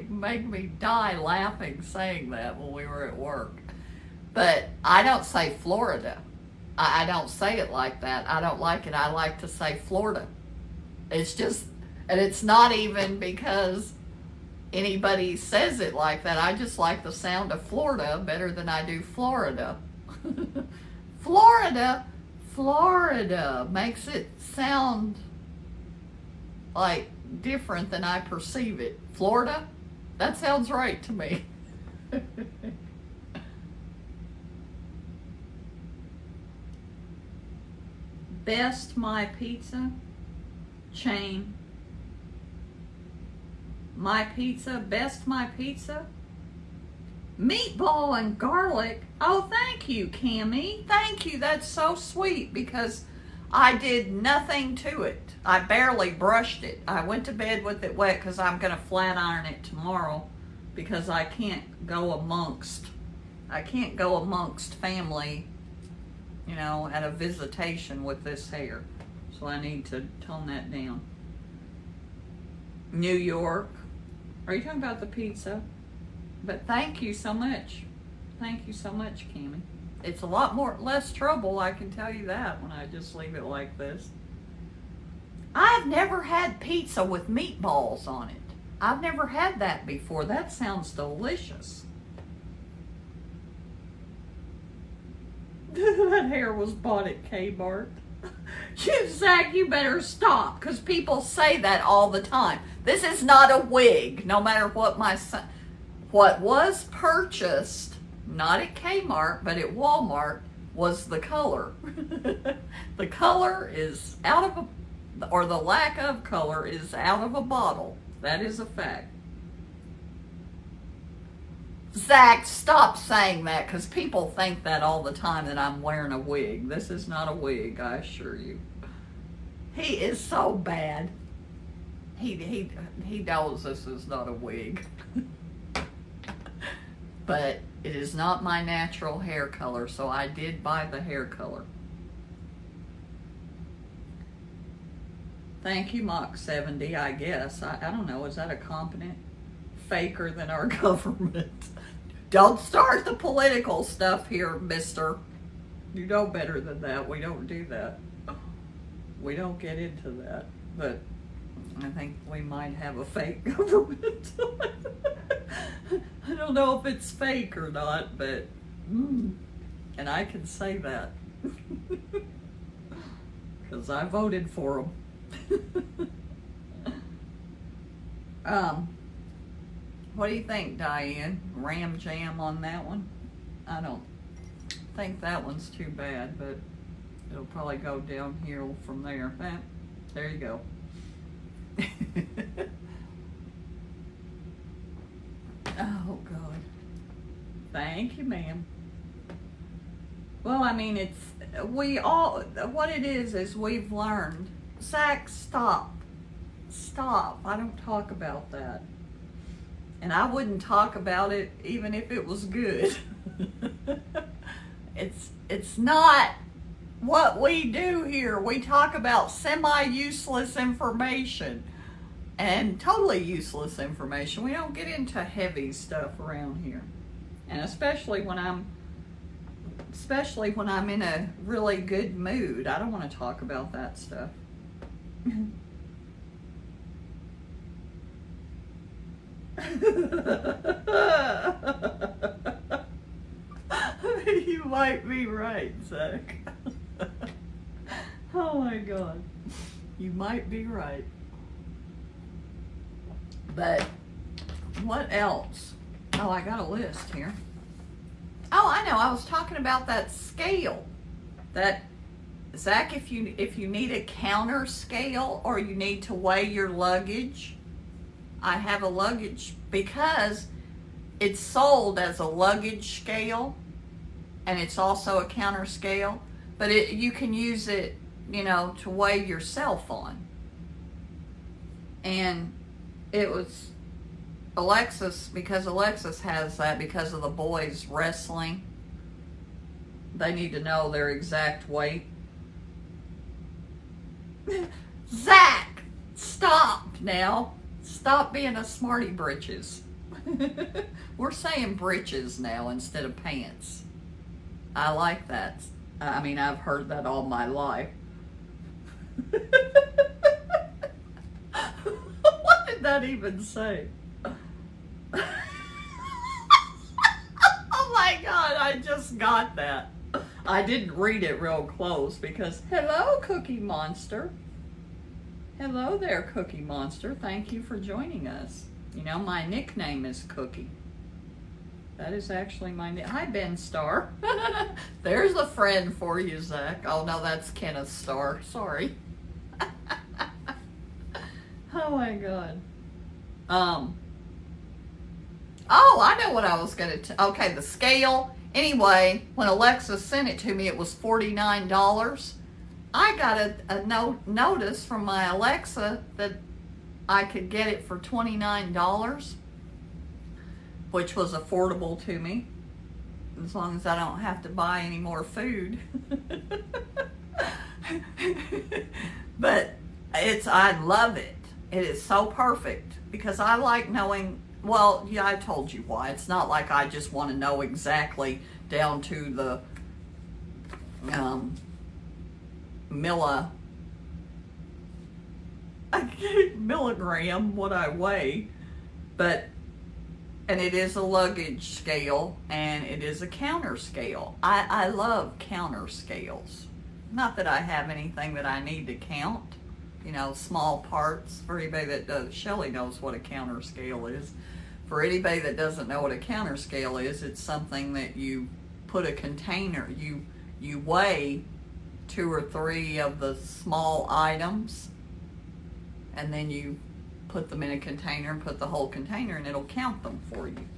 make me die laughing saying that when we were at work. But I don't say Florida. I don't say it like that. I don't like it. I like to say Florida. It's just, and it's not even because anybody says it like that. I just like the sound of Florida better than I do Florida. Florida makes it sound like different than I perceive it. Florida? That sounds right to me. Best My Pizza chain. My Pizza, Best My Pizza. Meatball and garlic. Oh, thank you, Cammie. Thank you. That's so sweet because I did nothing to it. I barely brushed it. I went to bed with it wet because I'm going to flat iron it tomorrow because I can't go amongst family, you know, at a visitation with this hair. So I need to tone that down. New York. Are you talking about the pizza? But thank you so much. Thank you so much, Cammie. It's a lot less trouble, I can tell you that, when I just leave it like this. I've never had pizza with meatballs on it. I've never had that before. That sounds delicious. That hair was bought at Kmart. Zach, you better stop, because people say that all the time. This is not a wig, no matter what my son... What was purchased, not at Kmart, but at Walmart, was the color. The color is out of a... or the lack of color is out of a bottle. That is a fact. Zach, stop saying that, because people think that all the time, that I'm wearing a wig. This is not a wig, I assure you. He is so bad. He knows this is not a wig. But it is not my natural hair color, so I did buy the hair color. Thank you, Mach 70, I guess. I don't know, is that a competent faker than our government? Don't start the political stuff here, mister. You know better than that. We don't do that. We don't get into that. But I think we might have a fake government. I don't know if it's fake or not, but and I can say that because I voted for them. What do you think, Diane? Ram jam on that one? I don't think that one's too bad, but it'll probably go downhill from there. There you go. Oh, God. Thank you, ma'am. Well, I mean, what it is we've learned. Zach, stop. Stop. I don't talk about that. And I wouldn't talk about it even if it was good. it's not what we do here. We talk about semi-useless information and totally useless information. We don't get into heavy stuff around here. And especially when I'm in a really good mood, I don't want to talk about that stuff. You might be right, Zach. Oh my God. You might be right. But what else? Oh, I got a list here. Oh, I know. I was talking about that scale. That, Zach, if you need a counter scale or you need to weigh your luggage, I have a luggage, because it's sold as a luggage scale and it's also a counter scale, but you can use it, to weigh yourself on. And it was Alexis, because Alexis has that because of the boys wrestling. They need to know their exact weight. Zach, stop now. Stop being a smarty britches. We're saying britches now instead of pants. I like that. I mean, I've heard that all my life. What did that even say? Oh my God, I just got that. I didn't read it real close because, hello, Cookie Monster. Hello there, Cookie Monster. Thank you for joining us. My nickname is Cookie. That is actually my name. Hi, Ben Starr. There's a friend for you, Zach. Oh, no, that's Kenneth Starr. Sorry. Oh, my God. Oh, I know what I was going to... Okay, the scale. Anyway, when Alexa sent it to me, it was $49. I got a notice from my Alexa that I could get it for $29, which was affordable to me, as long as I don't have to buy any more food. But I love it. It is so perfect because I like knowing, well, yeah, I told you why. It's not like I just want to know exactly down to the milligram what I weigh, and it is a luggage scale and it is a counter scale. I love counter scales. Not that I have anything that I need to count, small parts. For anybody that does, Shelly knows what a counter scale is. For anybody that doesn't know what a counter scale is, it's something that you put a container, you weigh 2 or 3 of the small items, and then you put them in a container and put the whole container, and it'll count them for you.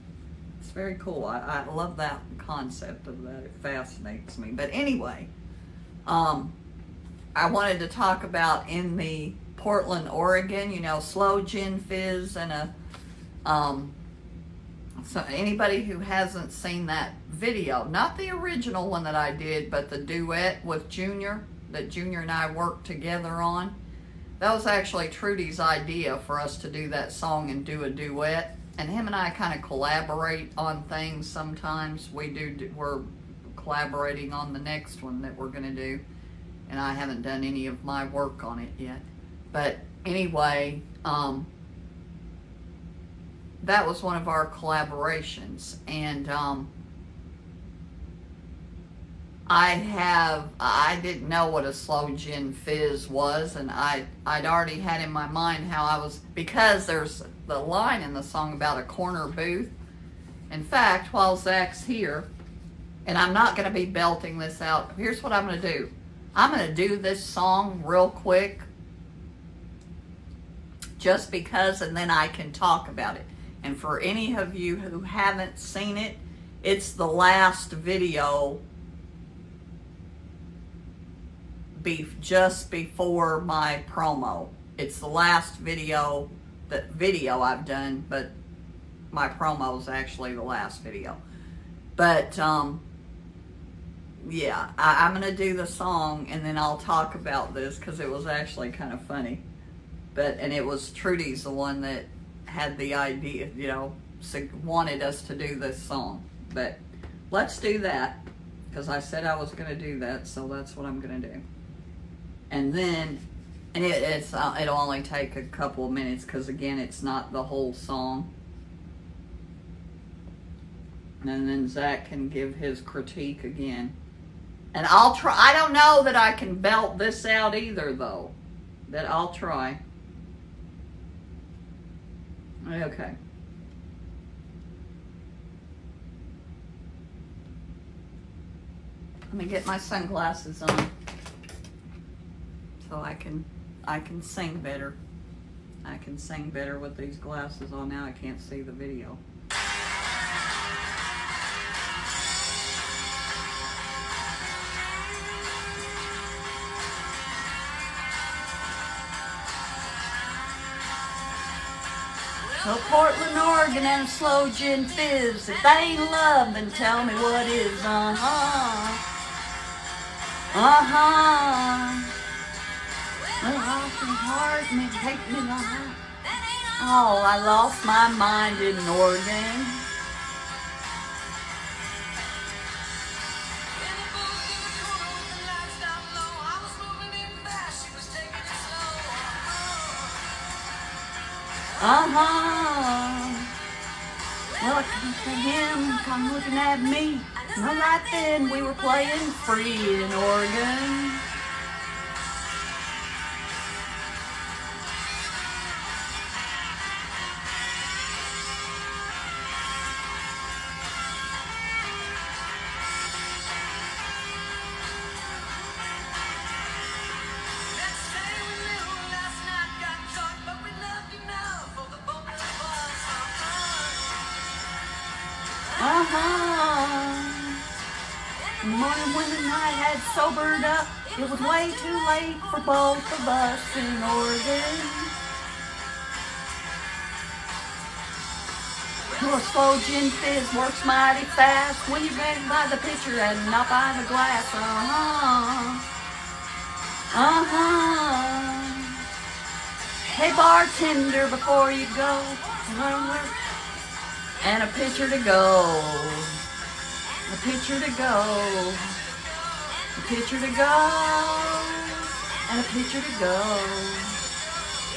It's very cool. I love that concept of that. It fascinates me. But anyway, I wanted to talk about in the Portland, Oregon, Slow Gin Fizz and so anybody who hasn't seen that video, not the original one that I did, but the duet with Junior, that Junior and I worked together on, that was actually Trudy's idea for us to do that song and do a duet. And him and I kind of collaborate on things sometimes. We're collaborating on the next one that we're going to do. And I haven't done any of my work on it yet. But anyway, that was one of our collaborations, and I didn't know what a Slow Gin Fizz was, and I'd already had in my mind how I was, because there's the line in the song about a corner booth. In fact, while Zach's here, and I'm not going to be belting this out, here's what I'm going to do. I'm going to do this song real quick, just because, and then I can talk about it. And for any of you who haven't seen it, it's the last video just before my promo. It's the last video I've done, but my promo is actually the last video. But yeah, I'm going to do the song and then I'll talk about this because it was actually kind of funny. And it was Trudy's the one that had the idea, wanted us to do this song. But let's do that because I said I was going to do that, so that's what I'm going to do. And then, it'll only take a couple of minutes because again, it's not the whole song. And then Zach can give his critique again. And I'll try. I don't know that I can belt this out either, though. That I'll try. Okay. Let me get my sunglasses on so I can sing better. I can sing better with these glasses on. Now I can't see the video. So Portland, Oregon, and a slow gin fizz. If that ain't love, then tell me what is. Well, I can heart me, take me long. Oh, I lost my mind in Oregon. Well, I come to him, come looking at me. No, right then we were playing free in Oregon. The morning when the night had sobered up, it was way too late for both of us in Oregon. Well, a slow gin fizz works mighty fast when you drink by the pitcher and not by the glass. Hey bartender, before you go, and a pitcher to go. A pitcher to go. A pitcher to go. And a pitcher to go.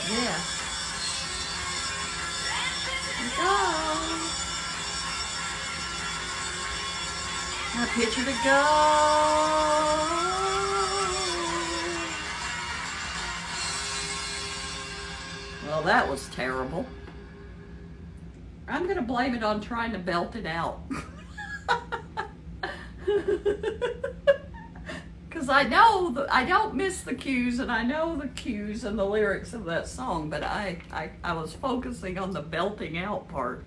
Yeah. Go. And a pitcher to go. Well, that was terrible. I'm going to blame it on trying to belt it out. Because I know I don't miss the cues, and I know the cues and the lyrics of that song, but I was focusing on the belting out part.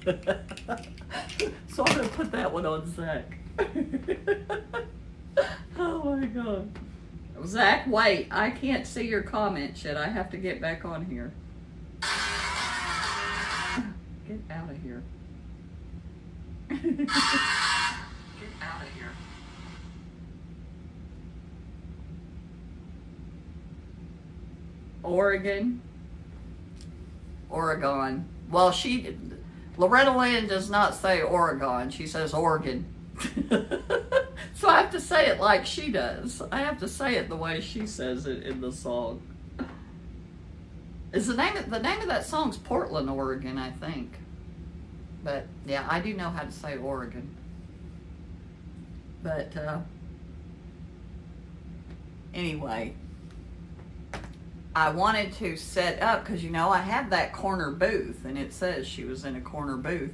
So I'm going to put that one on Zach. Oh my God. Zach, wait. I can't see your comments yet. I have to get back on here. Get out of here. Get out of here. Oregon. Well, Loretta Lynn does not say Oregon. She says Oregon. So I have to say it like she does. I have to say it the way she says it in the song. Is the name of that song's Portland, Oregon, I think. But yeah, I do know how to say Oregon. But anyway, I wanted to set up because I have that corner booth, and it says she was in a corner booth.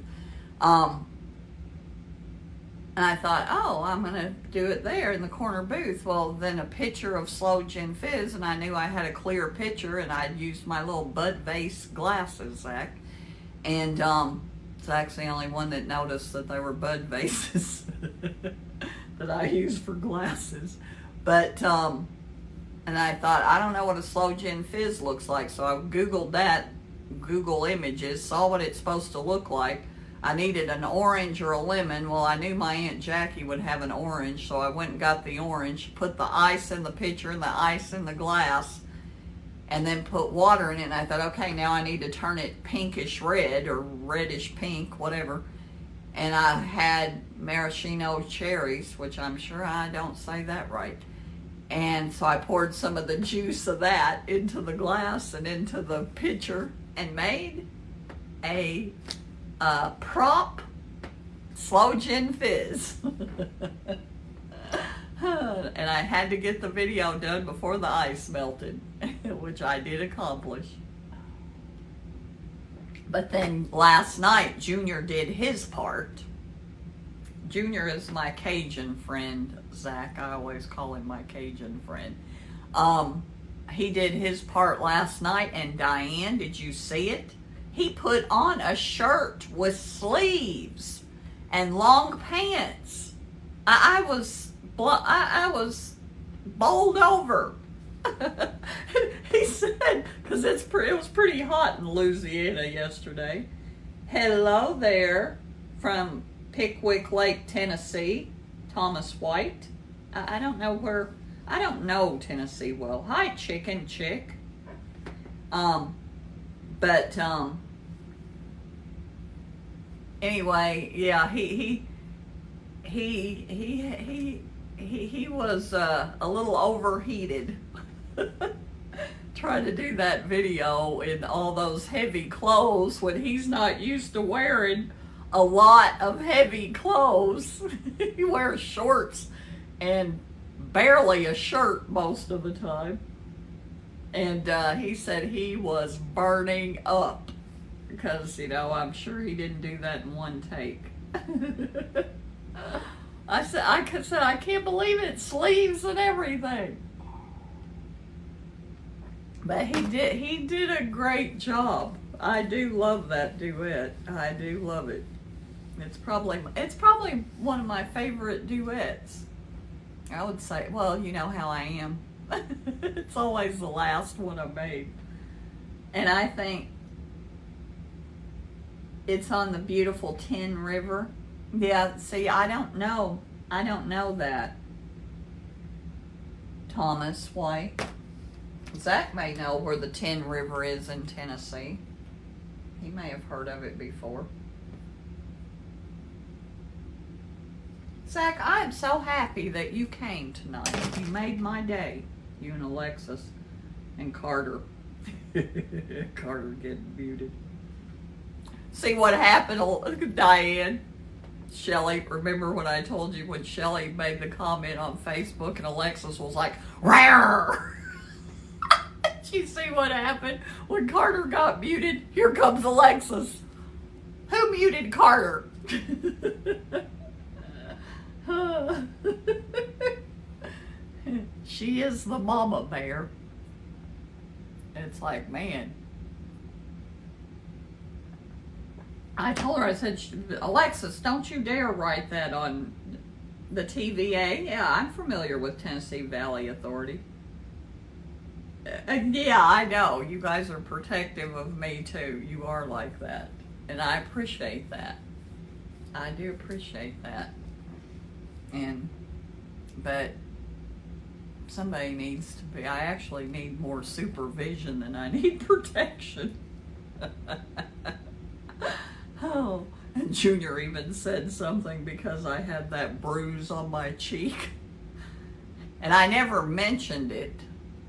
And I thought, oh, I'm going to do it there in the corner booth. Well, then a picture of Slow Gin Fizz, and I knew I had a clear picture, and I'd used my little Bud Vase glasses, Zach. And Zach's the only one that noticed that they were Bud Vases that I use for glasses. But, and I thought, I don't know what a Slow Gin Fizz looks like, so I Googled that, Google Images, saw what it's supposed to look like. I needed an orange or a lemon. Well, I knew my Aunt Jackie would have an orange, so I went and got the orange, put the ice in the pitcher and the ice in the glass, and then put water in it. And I thought, okay, now I need to turn it pinkish red or reddish pink, whatever. And I had maraschino cherries, which I'm sure I don't say that right. And so I poured some of the juice of that into the glass and into the pitcher and made a prop slow gin fizz. And I had to get the video done before the ice melted, which I did accomplish. But then last night, Junior did his part. Junior is my Cajun friend, Zach. I always call him my Cajun friend. He did his part last night, and Diane, did you see it? He put on a shirt with sleeves and long pants. I was bowled over. He said, because it was pretty hot in Louisiana yesterday. Hello there from Pickwick Lake, Tennessee, Thomas White. I don't know Tennessee well. Hi, Chicken Chick. Anyway, yeah, he was a little overheated trying to do that video in all those heavy clothes when he's not used to wearing a lot of heavy clothes. He wears shorts and barely a shirt most of the time. And he said he was burning up because, I'm sure he didn't do that in one take. I said, I can't believe it, sleeves and everything. But he did a great job. I do love that duet. I do love it. It's probably one of my favorite duets. I would say, well, you know how I am. It's always the last one I made. And I think it's on the beautiful Tin River. Yeah, see, I don't know that. Thomas White. Zach may know where the Tin River is in Tennessee. He may have heard of it before. Zach, I am so happy that you came tonight. You made my day. You and Alexis and Carter. Carter getting muted. See what happened, Diane? Shelly, remember when I told you when Shelly made the comment on Facebook and Alexis was like, "Rawr!" Did you see what happened when Carter got muted? Here comes Alexis. Who muted Carter? She is the mama bear. It's like, man. I told her, I said, Alexis, don't you dare write that on the TVA. Yeah, I'm familiar with Tennessee Valley Authority. Yeah, I know. You guys are protective of me too. You are like that. And I appreciate that. I do appreciate that. But somebody needs to be, I actually need more supervision than I need protection. Oh, and Junior even said something because I had that bruise on my cheek. And I never mentioned it.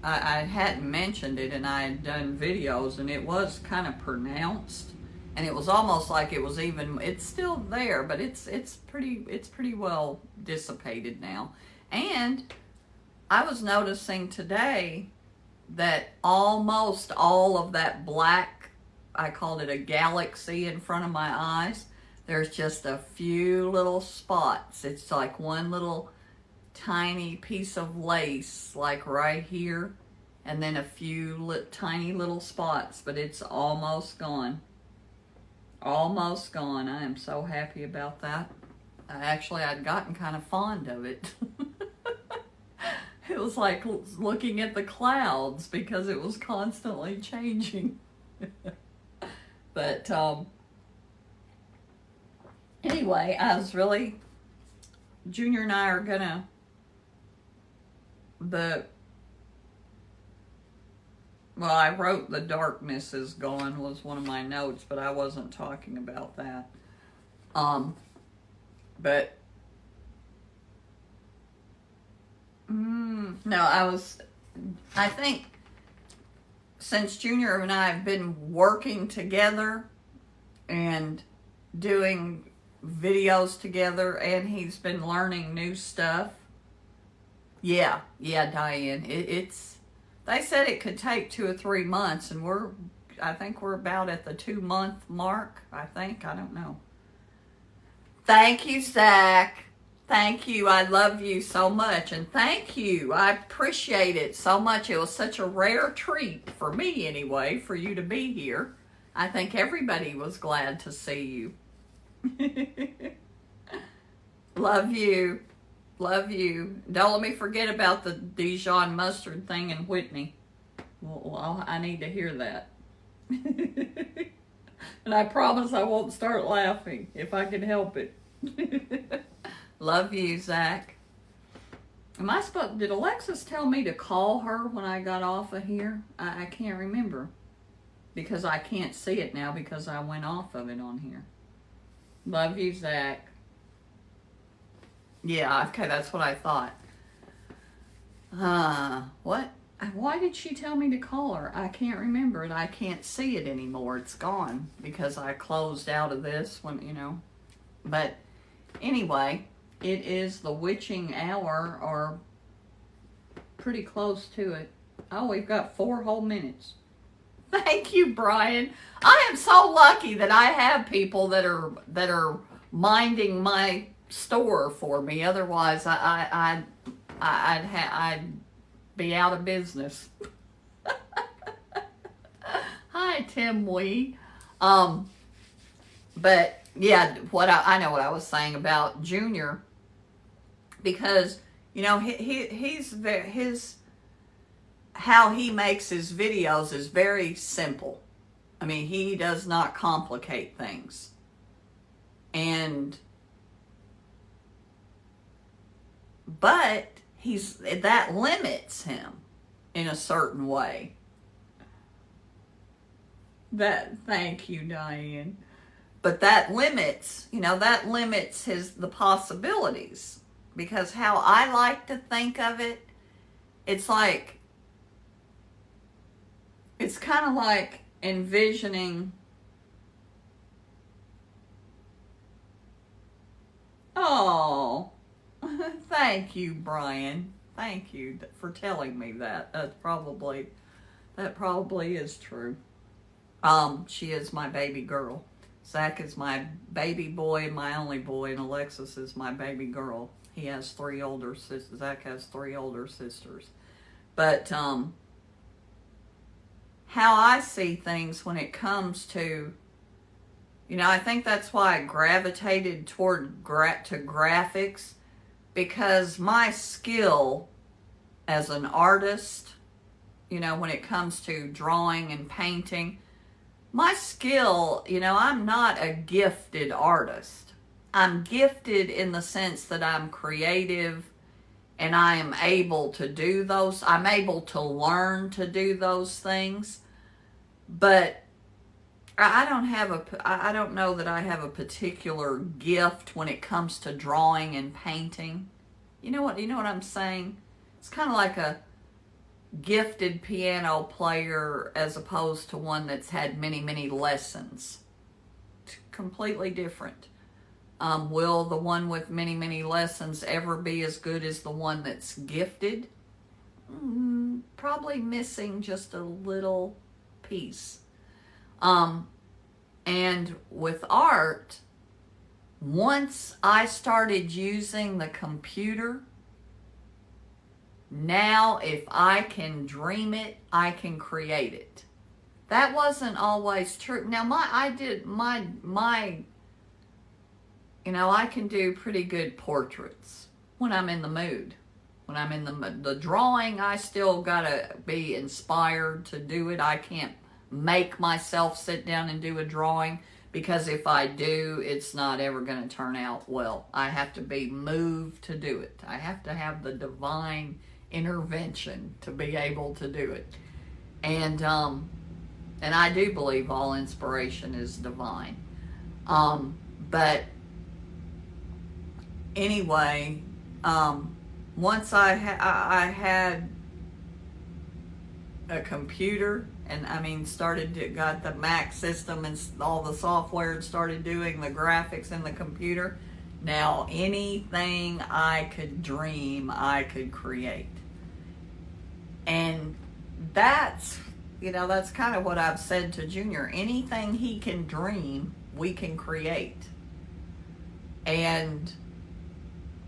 I hadn't mentioned it, and I had done videos, and it was kind of pronounced. And it was almost like it was even, it's still there, but it's pretty well dissipated now. And I was noticing today that almost all of that black, I called it a galaxy in front of my eyes, there's just a few little spots. It's like one little tiny piece of lace, like right here, and then a few tiny little spots, but it's almost gone. Almost gone. I am so happy about that. I'd gotten kind of fond of it. It was like looking at the clouds because it was constantly changing. But Anyway, Junior and I are gonna, I wrote "The Darkness Is Gone" was one of my notes, but I wasn't talking about that. But no, I think since Junior and I have been working together and doing videos together, and he's been learning new stuff. Yeah, Diane. They said it could take 2 or 3 months, and I think we're about at the 2-month mark. I don't know. Thank you, Zach. Thank you. I love you so much, and thank you. I appreciate it so much. It was such a rare treat for me, anyway, for you to be here. I think everybody was glad to see you. Love you. Love you. Don't let me forget about the Dijon mustard thing in Whitney. Well, I need to hear that. And I promise I won't start laughing if I can help it. Love you, Zach. Did Alexis tell me to call her when I got off of here? I can't remember. Because I can't see it now because I went off of it on here. Love you, Zach. Yeah, okay, that's what I thought. What? Why did she tell me to call her? I can't remember it. I can't see it anymore. It's gone because I closed out of this when, But anyway, it is the witching hour, or pretty close to it. Oh, we've got 4 whole minutes. Thank you, Brian. I am so lucky that I have people that are minding my store for me. Otherwise, I'd be out of business. Hi, Tim Wee. But yeah, I know what I was saying about Junior, because how he makes his videos is very simple. I mean, he does not complicate things. But that limits him in a certain way. Thank you, Diane. But that limits the possibilities, because how I like to think of it, it's kind of like envisioning. Oh, thank you, Brian. Thank you for telling me that. That probably is true. She is my baby girl. Zach is my baby boy, my only boy, and Alexis is my baby girl. He has 3 older sisters. Zach has 3 older sisters. But how I see things when it comes to, I think that's why I gravitated toward to graphics, because my skill as an artist, when it comes to drawing and painting, my skill, I'm not a gifted artist. I'm gifted in the sense that I'm creative and I am able to do those. I'm able to learn to do those things. But I don't know that I have a particular gift when it comes to drawing and painting. You know what I'm saying? It's kind of like a gifted piano player as opposed to one that's had many, many lessons. It's completely different. Will the one with many, many lessons ever be as good as the one that's gifted? Probably missing just a little piece. And with art, once I started using the computer, now if I can dream it, I can create it. That wasn't always true. Now I can do pretty good portraits when I'm in the mood. When I'm in the drawing, I still gotta be inspired to do it. I can't make myself sit down and do a drawing because if I do, it's not ever going to turn out well. I have to be moved to do it. I have to have the divine intervention to be able to do it. And I do believe all inspiration is divine. But anyway, once I had a computer, and I mean got the Mac system and all the software, and started doing the graphics in the computer. Now anything I could dream, I could create. And that's kind of what I've said to Junior. Anything he can dream, we can create. And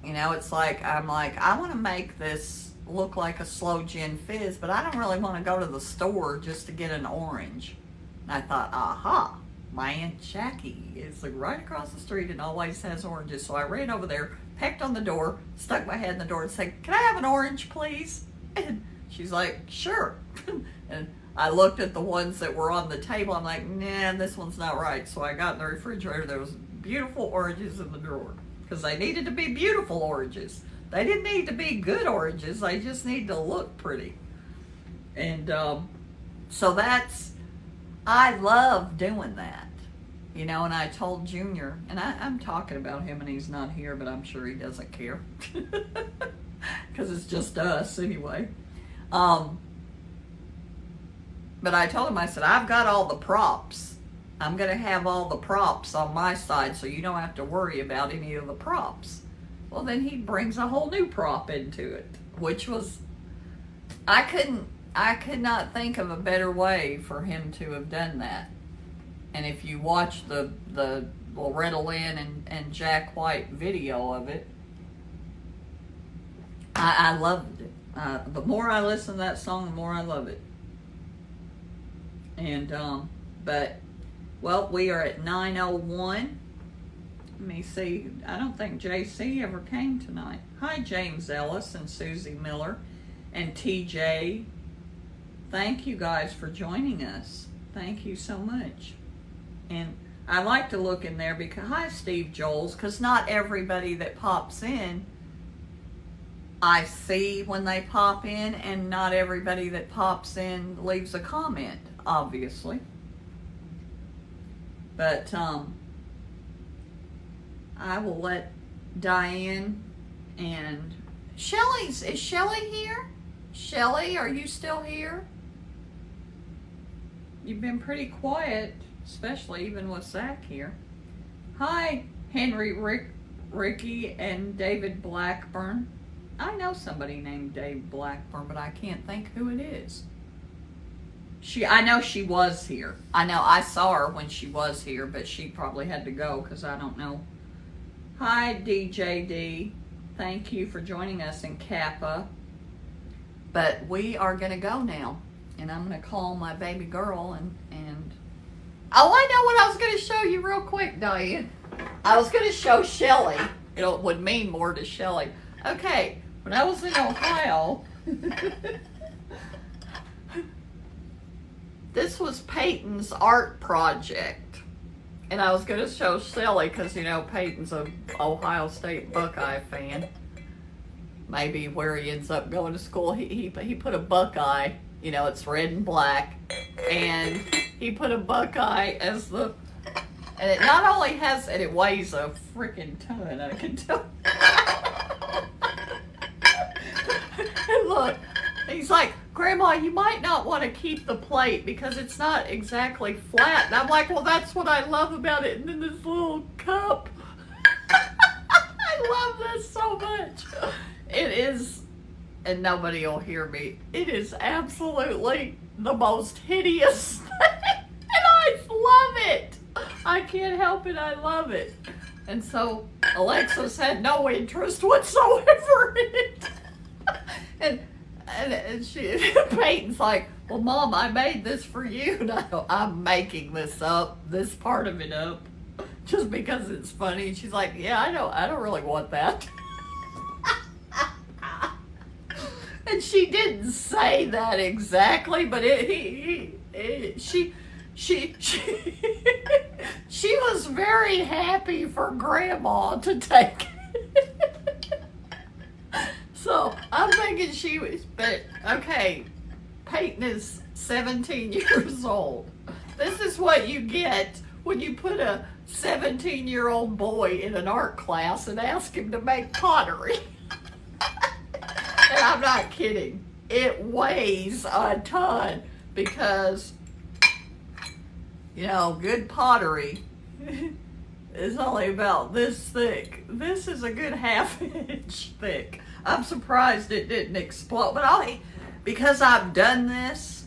it's like, I'm like, I want to make this look like a slow gin fizz, but I don't really want to go to the store just to get an orange. And I thought, aha, my Aunt Jackie is right across the street and always has oranges. So I ran over there, pecked on the door, stuck my head in the door and said, can I have an orange, please? And she's like, sure. And I looked at the ones that were on the table. I'm like, nah, this one's not right. So I got in the refrigerator. There was beautiful oranges in the drawer, because they needed to be beautiful oranges. They didn't need to be good oranges. They just need to look pretty. And so I love doing that. And I told Junior, and I'm talking about him and he's not here, but I'm sure he doesn't care. Because it's just us anyway. But I told him, I said, I've got all the props. I'm going to have all the props on my side, so you don't have to worry about any of the props. Well, then he brings a whole new prop into it, which was, I could not think of a better way for him to have done that. And if you watch the Loretta Lynn and Jack White video of it, I loved it. The more I listen to that song, the more I love it. And, well, we are at 9:01. Let me see. I don't think JC ever came tonight. Hi, James Ellis and Susie Miller and TJ. Thank you guys for joining us. Thank you so much. And I like to look in there because, hi, Steve Joels, because not everybody that pops in I see when they pop in, and not everybody that pops in leaves a comment, obviously. But, I will let Diane and is Shelly here? Shelly, are you still here? You've been pretty quiet, especially even with Zach here. Hi, Henry, Ricky, and David Blackburn. I know somebody named Dave Blackburn, but I can't think who it is. I know she was here. I know I saw her when she was here, but she probably had to go because I don't know. Hi, DJD. Thank you for joining us in Kappa. But we are going to go now. And I'm going to call my baby girl and... Oh, I know what I was going to show you real quick, Diane. I was going to show Shelly. It would mean more to Shelly. Okay, when I was in Ohio... This was Peyton's art project. And I was going to show Shelly because, Peyton's an Ohio State Buckeye fan. Maybe where he ends up going to school. He put a Buckeye, it's red and black. And he put a Buckeye as the... And it not only has... And it weighs a freaking ton, I can tell. And look, he's like, Grandma, you might not want to keep the plate because it's not exactly flat. And I'm like, well, that's what I love about it. And then this little cup. I love this so much. It is, and nobody will hear me, it is absolutely the most hideous thing. And I love it. I can't help it. I love it. And so Alexis had no interest whatsoever in it. And Peyton's like, well, Mom, I made this for you. And I go, I'm making this up, this part of it up, just because it's funny. And she's like, yeah, I don't really want that. And she didn't say that exactly, but she She was very happy for Grandma to take it. So I'm thinking she was, but okay, Peyton is 17 years old. This is what you get when you put a 17-year-old boy in an art class and ask him to make pottery. And I'm not kidding. It weighs a ton because, you know, good pottery is only about this thick. This is a good half-inch thick. I'm surprised it didn't explode, but because I've done this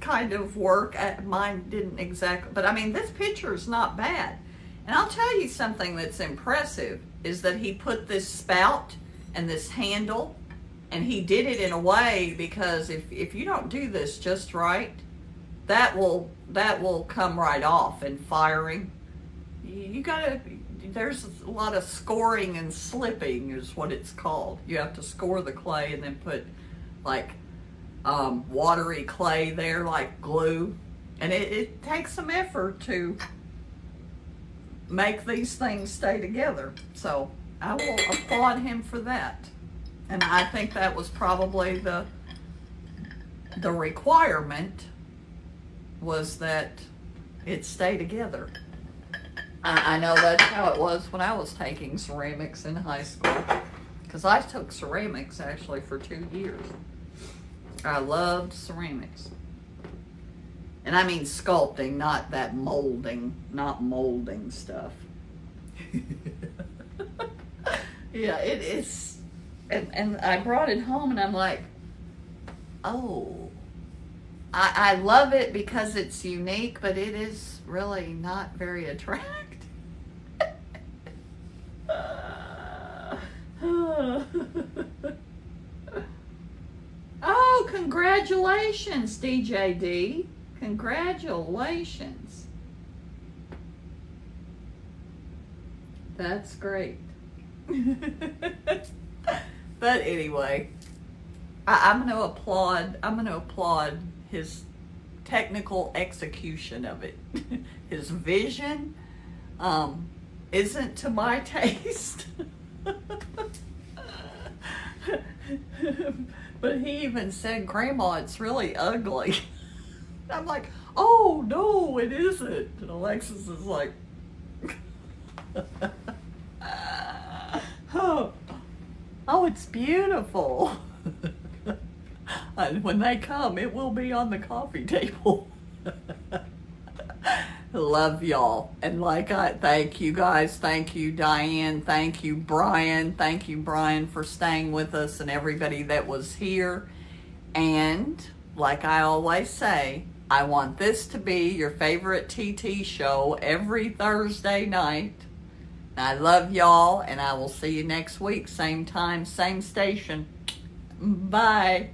kind of work. Mine didn't exactly, but I mean, this picture is not bad. And I'll tell you something that's impressive is that he put this spout and this handle, and he did it in a way, because if you don't do this just right, that will come right off in firing. You gotta, there's a lot of scoring and slipping is what it's called. You have to score the clay and then put like watery clay there like glue, and it takes some effort to make these things stay together. So I will applaud him for that, and I think that was probably the requirement, was that it stay together. I know that's how it was when I was taking ceramics in high school, because I took ceramics actually for 2 years. I loved ceramics. And I mean sculpting, not that molding, not molding stuff. Yeah, it is. And I brought it home and I'm like, oh, I love it because it's unique, but it is really not very attractive. Oh, congratulations, DJD. Congratulations. That's great. But anyway, I'm going to applaud his technical execution of it. His vision isn't to my taste. But he even said, Grandma, it's really ugly. I'm like, oh, no, it isn't. And Alexis is like, oh, it's beautiful. And when they come, it will be on the coffee table. Love y'all. And thank you guys. Thank you, Diane. Thank you, Brian. Thank you, Brian, for staying with us, and everybody that was here. And like I always say, I want this to be your favorite TT show every Thursday night. I love y'all, and I will see you next week. Same time, same station. Bye.